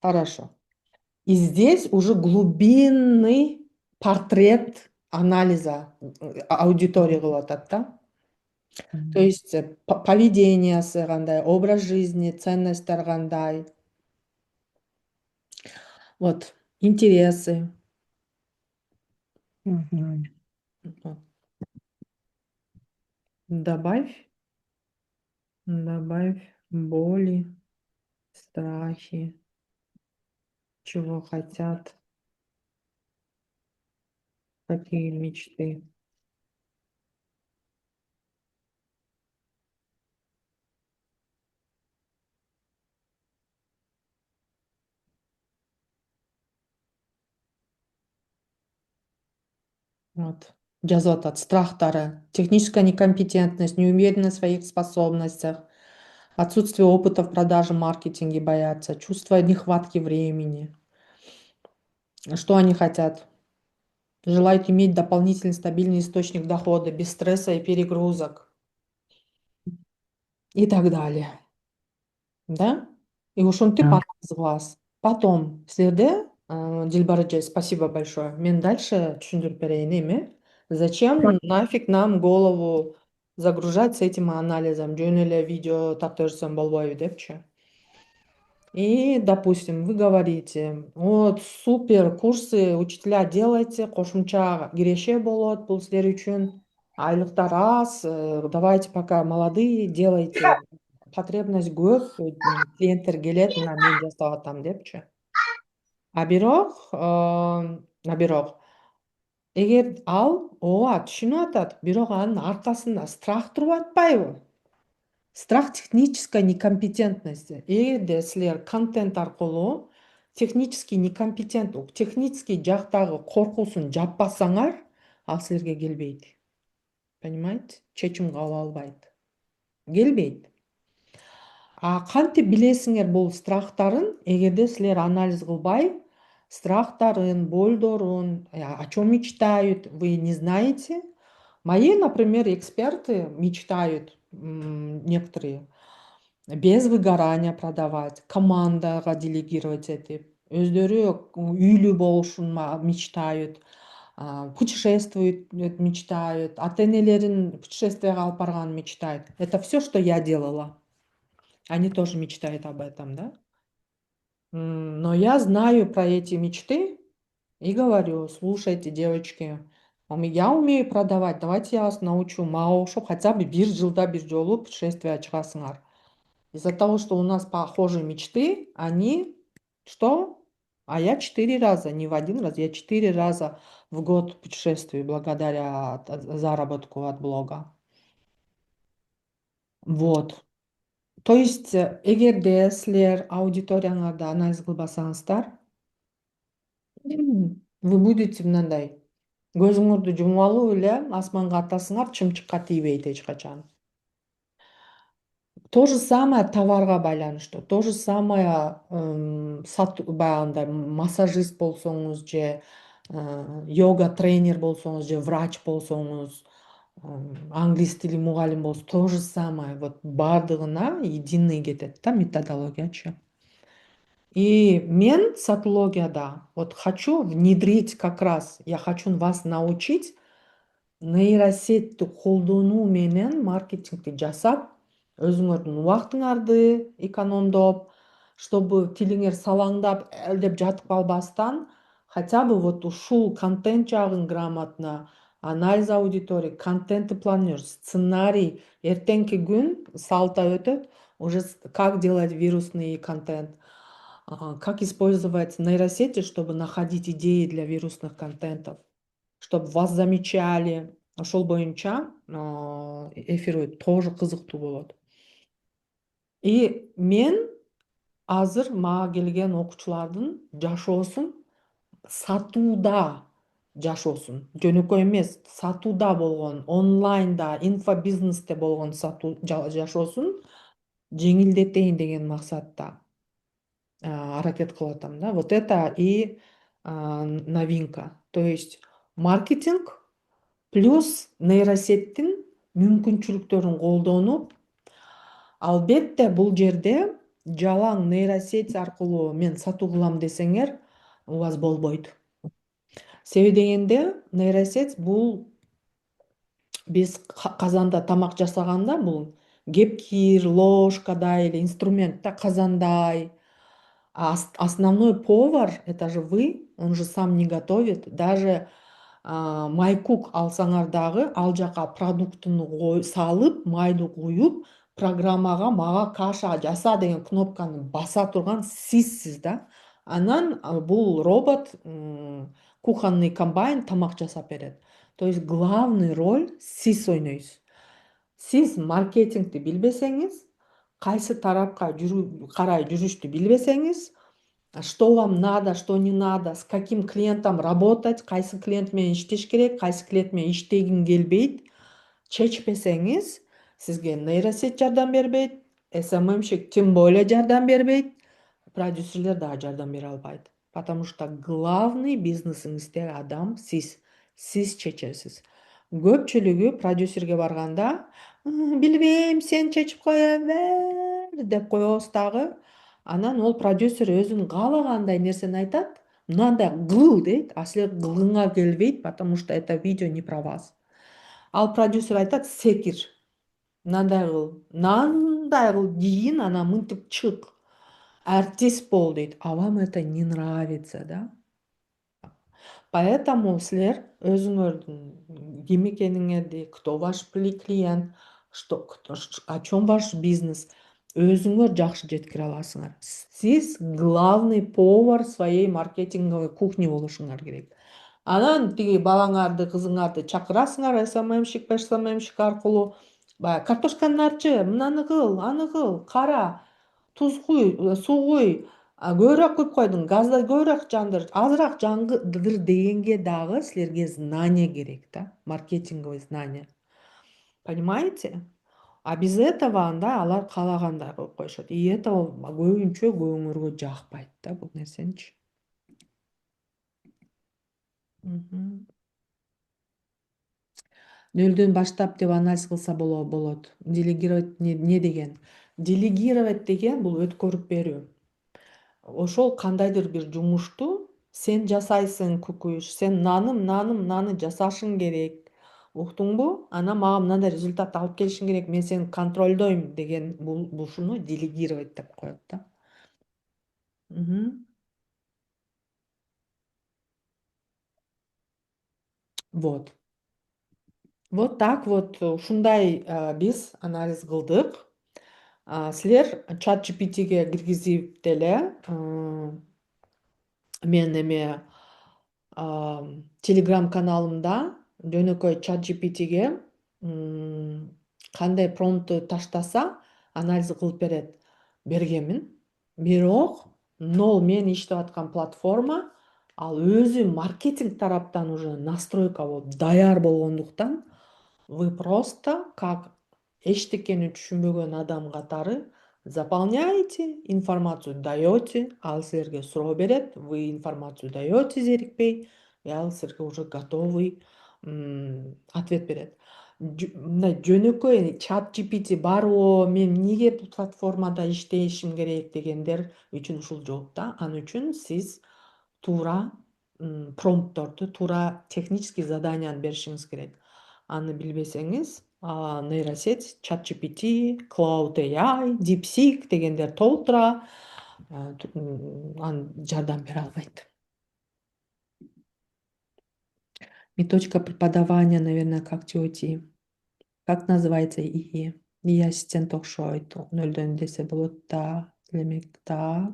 Хорошо. И здесь уже глубинный портрет анализа аудитории кылып атат да. То есть поведениясы кандай, образ жизни, ценностьтер кандай. Вот, интересы. Мгм. Вот. Добавь боли, страхи, чего хотят, какие мечты. Вот. Жазып атат страхтары. Техническая некомпетентность, неуверенность в своих способностях, отсутствие опыта в продаже, маркетинге боятся, чувство нехватки времени. Что они хотят? Желают иметь дополнительный стабильный источник дохода, без стресса и перегрузок и так далее. Да? И ушунтип Да. анализ. Потом, силерде, Дилбар эже, спасибо большое. Мен дальше түшүндүрүп берейин эми. Зачем нафиг нам голову загружать с этим анализом? Жөн эле видео тартып берсем болбойбу депчи. И, допустим, вы говорите, вот супер, курсы учителя делайте, кошумча киреше болот, бул силер үчүн айлыктар аз, давайте пока молодые делайте, потребность көп, клиенттер келет, мына мен жасап атам депчи. А бирок, эгер ал ооба түшүнүп атат, бирок анын аркасында страх туруп атпайбы? Страх технической некомпетентности. Эгерде силер контент аркылуу технический некомпетент, технический жактагы коркуусун жаппасаңар, ал силерге келбейт. Понимаете? Чечим кабыл албайт. Келбейт. А кантип билесиңер бул страхтарын, эгерде силер анализ кылбай, страхтарын, болдорун, о чем мечтают, вы не знаете. Мои, например, эксперты мечтают, некоторые, без выгорания продавать, командага делегировать этип, өздөрү үйлүү болушун мечтают, путешествуют, мечтают, ата-энелерин путешествияга алып барганын мечтают. Это все, что я делала. Они тоже мечтают об этом, да? Но я знаю про эти мечты и говорю, слушайте, девочки, я умею продавать, давайте я вас научу, мага окшоп хотя бы бир жылда бир жолу путешествие чыгасыңар. Из-за того, что у нас похожие мечты, они что? А я 4 раза, не в один раз, я 4 раза в год путешествую благодаря заработку от блога. Вот. То есть, эгерде силер аудиторияңарда анализ кылбасаңыздар, вы будете мындай, көзүңөрдү жумуп алып эле асманга атасыңар, чымчыкка тийбейт эч качан. То же самое товарга байланыштуу. То же самое баягындай массажист болсоңуз же йога тренер болсоңуз же врач болсоңуз, англис тили мугалим болсоңуз, то же самое. Вот бардыгына единый кетет да методологиячы. И мен сатологияда вот хочу внедрить как раз, я хочу вас научить нейросетти колдонуу менен маркетингди жасап, өзүңөрдүн убактыңарды экономдоп, чтобы тилиңер салаңдап, элдеп жатып калбастан, хотя бы вот ушул контент жагын грамотно, анализ аудитории, контентти планер, сценарий, эртеңки күн салта өтөт, уже как делать вирусный контент, как использовать нейросети, чтобы находить идеи для вирусных контентов, чтобы вас замечали. Ошол боюнча эфир тоже кызыктуу болот. И мен азыр мага келген окуучулардын жашоосун сатууда жашоосун, жөнөкөй эмес, сатууда болгон, онлайнда, инфобизнесте болгон сатуу жашоосун жеңилдетейин деген максатта аракет кылып атам да. Вот это и новинка. То есть маркетинг плюс нейросеттин мүмкүнчүлүктөрүн колдонуп, албетте бул жерде жалаң нейросеть аркылуу мен сатуу кылам десеңер, у вас болбойт. Себеби дегенде нейросеть бул биз казанда тамак жасаганда бул кепкир, ложкадай эле инструмент да, казандай. А основной повар это же вы, он же сам не готовит. Даже майкук алсаңар дагы ал жака продуктуну салып, майды куюп, программага мага каша жаса деген кнопканы баса турган сизсиз да. Анан бул робот кухонный комбайн тамак жасап берет. То есть главный роль сиз ойнойсуз. Сиз маркетингди билбесеңиз, кайсы тарапка карай жүрүштү билбесеңиз, что вам надо, что не надо, с каким клиентом работать, кайсы клиент менен иштеш керек, кайсы клиент менен иштегим келбейт, чечпесеңиз, сизге нейросеть жардам бербейт, СММщик тем более жардам бербейт, продюсерлер дагы жардам бере албайт. Потому что главный бизнесиңиздеги адам сиз. Сиз чечесиз. Көпчүлүгү продюсерге барганда, билбейм, сен чечип кое бер деп коебуз дагы. Анан ол продюсер өзүнүн каалагандай нерсени айтат, мынандай кыл дейт, а силер кылгыңар келбейт, потому что это видео не про вас. Ал продюсер айтат, секир, мынандай кыл кийин, анан мынтип чык, артист бол дейт. А вам это не нравится, да? Поэтому силер өзүңөрдүн ким экениңерди, кто ваш клиент, о чем ваш бизнес, өзүңөр жакшы жеткире аласыңар. Сиз главный повар своей маркетинговой кухни болушуңар керек. Анан тиги балаңарды, кызыңарды чакырасыңар СММщик аркылуу. Баягы картошканы арчы, мынаны кыл, аны кыл, кара, туз куй, суу куй, көбүрөөк куюп койдуң, газды көбүрөөк жандыр, азыраак жандыр дегенге дагы силерге знание керек да, маркетинговый знание. Понимаете? А без этого анда алар каалагандай коюп коюшат. И это көбүнчө көбүңөргө жакпайт да бул нерсеничи. Нөлдөн баштап деп анализ кылса болот. Делегировать не деген? Делегировать деген бул өткөрүп берүү. Ошол кандайдыр бир жумушту сен жасайсың, Кукуш, сен мынаны жасашың керек. Уктуңбу? Анан мага мындай результат алып келишиң керек, мен сени контролдойм деген ушуну делегировать деп коет да. Вот. Вот так вот ушундай биз анализ кылдык. Силер чат GPTге киргизип деле мен эме Telegram каналымда жөнөкөй чат GPTге кандай промптты таштаса анализ кылып берет. Бергенмин. Бирок мен иштеп аткан платформа ал өзү маркетинг тараптан уже настройка болуп даяр болгондуктан вы просто как эчтекени түшүнбөгөн адам катары заполняете, информацию даете, ал силерге суроо берет, вы информацию даете зерикпей, и ал силерге уже готовый ответ берет. Мындай жөнөкөй чат GPT барбы, мен эмнеге бул платформада иштешим керек дегендер үчүн ушул жооп да. Ал үчүн сиз туура промптторду, туура технический заданияны беришиңиз керек. Аны билбесеңиз, нейросеть, чат GPT, Cloud AI, DeepSeek дегендер толтура жардам бере албайт. Методика преподавания, наверное, как TOT. Как называется ИИ? ИИ ассистент окшойт. Нөлдөн десе болот да. Демек, так.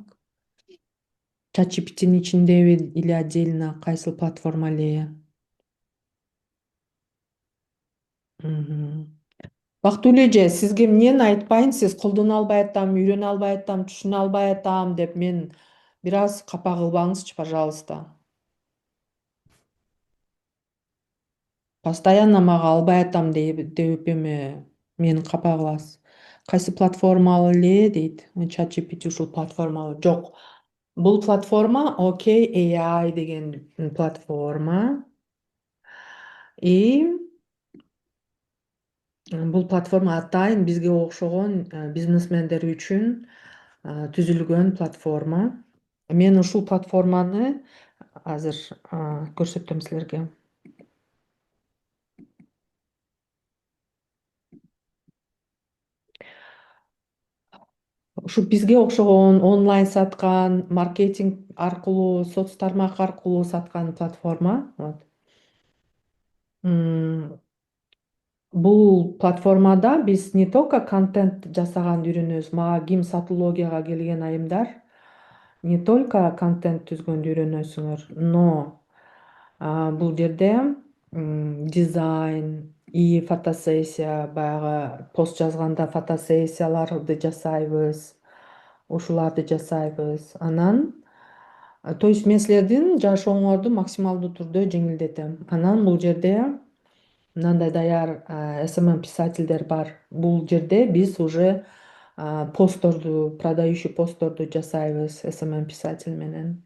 Чат GPT'нин ичиндеби или отдельно кайсыл платформа эле? Бактылуу эже, сизге эмнени айтпайын, сиз колдоно албай атам, үйрөнө албай атам, түшүнө албай атам деп мен бир аз капа кылбаңызчы, пожалуйста. Постоянно мага албай атам деп эме мени капа кыласыз. Кайсы платформа эле дейт. Чат GPT ушул платформа жок. Бул платформа OKAI деген платформа. И бул платформа атайын бизге окшогон бизнесмендер үчүн түзүлгөн платформа. Мен ушул платформаны азыр көрсөтөм силерге. Ушу бизге окшогон онлайн саткан, маркетинг аркылуу, соц тармак аркылуу саткан платформа. Вот. Бул платформада биз не только контент жасаганды үйрөнөбүз, мага ким сатологияга келген айымдар не только контент түзгөндү үйрөнөсүңөр, но бул жерде дизайн и фотосессия, баягы пост жазганда фотосессияларды жасайбыз, ушуларды жасайбыз. Анан, то есть мен силердин жашооңорду максималдуу түрдө жеңилдетем. Анан бул жерде мындай даяр SMM писательдер бар. Бул жерде биз уже постторду, продающий постторду жасайбыз SMM писатель менен.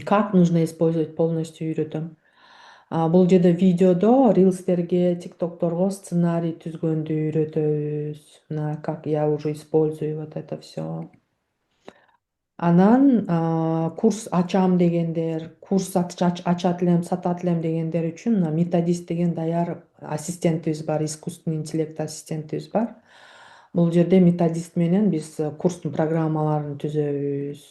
Как нужно использовать полностью үйрөтөм. Бул жерде видеодо рилстерге, тиктокторго сценарий түзгөндү үйрөтөбүз. Мына как я уже использую вот это всё. Анан курс ачам дегендер, курс ачат элем, сатат элем дегендер үчүн мына методист деген даяр ассистентибиз бар, искусственный интеллект ассистентибиз бар. Бул жерде методист менен биз курстун программаларын түзөбүз.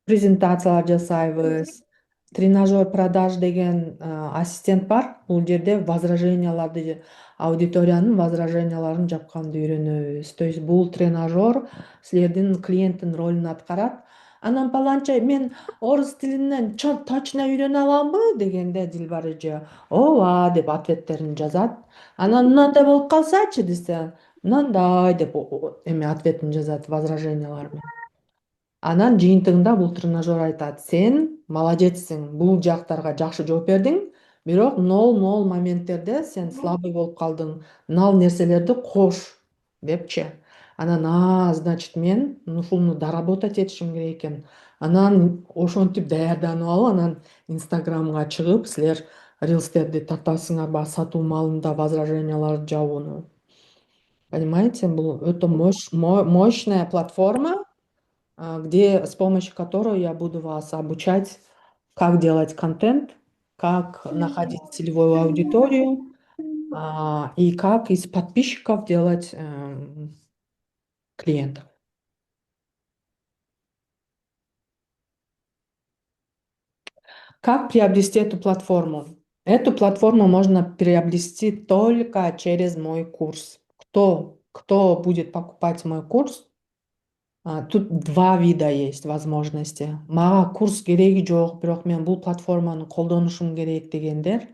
Презентациялар жасайбыз. Тренажер продаж деген ассистент бар. Бул жерде возраженияларды, аудиториянын возраженияларын жапканды үйрөнөбүз. То есть бул тренажер силердин клиенттин ролун аткарат. Анан паланча мен орус тилинен точно үйрөнө аламбы дегенде Дилбар эже ооба деп ответтерин жазат. Анан мындай болуп калсачы десе мындай деп эме ответин жазат возражениялар менен. Анан жыйынтыгында бул тренажер айтат: сен молодецсиң, бул жактарга жакшы жооп бердиң, бирок могул моменттерде сен слабый болуп калдың. Мына нерселерди кош депчи. Анан значит мен ушуну доработать этишим керек экен. Анан ошентип даярданып алып, анан Инстаграмга чыгып, силер рилстерди тартасыңарбы сатуу маалында возраженияларды жабууну. Понимаете, бул өтө мощная платформа, где, с помощью которой я буду вас обучать, как делать контент, как находить целевую аудиторию, и как из подписчиков делать клиентов. Как приобрести эту платформу? Эту платформу можно приобрести только через мой курс. Кто будет покупать мой курс? Тут два вида есть возможности. Мага курс кереги жок, бирок мен бул платформаны колдонушум керек дегендер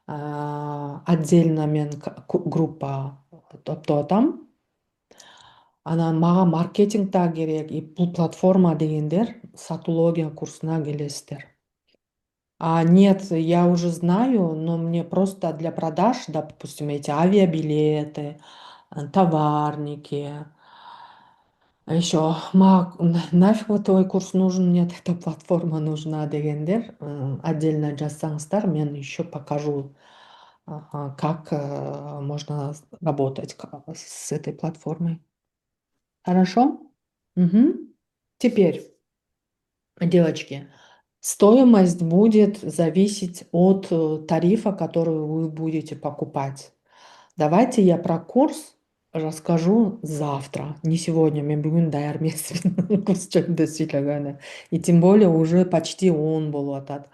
отдельно мен группа топтоп атам. Анан мага маркетинг да керек, и бул платформа дегендер сатология курсуна келесиздер. Нет, я уже знаю, но мне просто для продаж, допустим, эти авиабилеты, товарники. А еще нафиг вот твой курс нужен, нет, эта платформа нужна дегендер. Отдельно жазсаңыздар, мен еще покажу, как можно работать с этой платформой. Хорошо? Мгм. Теперь, девочки, стоимость будет зависеть от тарифа, который вы будете покупать. Давайте я про курс расскажу завтра, не сегодня. Мен бүгүн даяр эмесмин курс жөнүндө сүйлөгөнү. И тем более уже почти 10 болуп атат.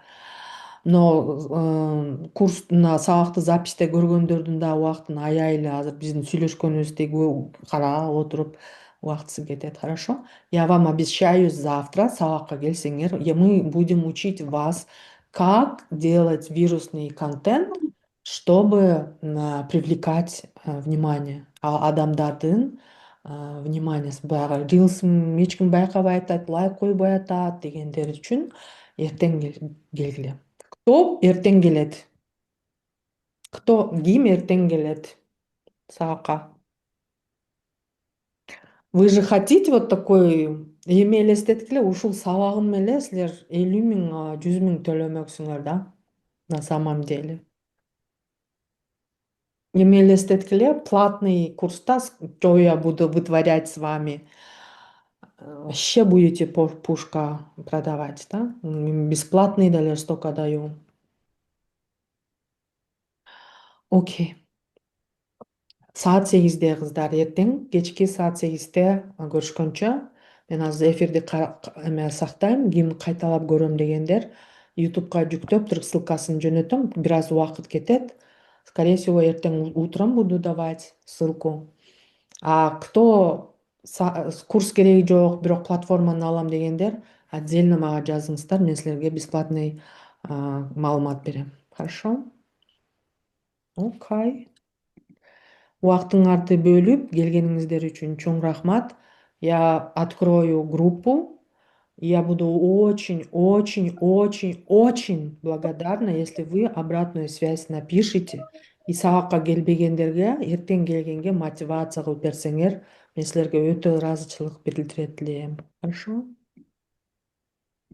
Но курс мына сабакты записьте көргөндөрдүн да убактын аябай эле азыр биздин сүйлөшкөнүбүздей карап отуруп убактысы кетет. Хорошо? Я вам обещаю, завтра сабакка келсеңер, мы будем учить вас, как делать вирусный контент, чтобы привлекать внимание. Адамдардын вниманиясын баягы рилсин эч ким байкабай атат, лайк койбой атат дегендер үчүн эртең келгиле. Кто эртең келет? Ким эртең келет сабакка? Вы же хотите вот такой эме элестеткиле, ушул сабагым эле силер 50 миң, 100 миң төлөмөксүңөр да, на самом деле. Эми элестеткиле, платный курста, что я буду вытворять с вами. Вообще будете пушка продавать, да? Бесплатный далер столько даю. Окей. Saat 8'de kızlar erteң, кечки saat 8'de көрүшкөнчө. Мен азыр эфирди эме сактайм, ким кайталап көрөм дегендер YouTube'га жүктөп туруп ссылкасын жөнөтөм. Бир аз убакыт кетет. Скорее всего, эртең утром буду давать ссылку. А кто курс кереги жок, бирок платформаны алам дегендер отдельно мага жазыңыздар, мен силерге бесплатный маалымат берем. Хорошо? Окей. Убактыңарды бөлүп келгениңиздер үчүн чоң рахмат. Я открою группу. Я буду очень, очень, очень, очень благодарна, если вы обратную связь напишите. И сабакка келбегендерге, эртең келгенге мотивация кылып берсеңер, мен силерге өтө ыраазычылык билдире элем. Хорошо?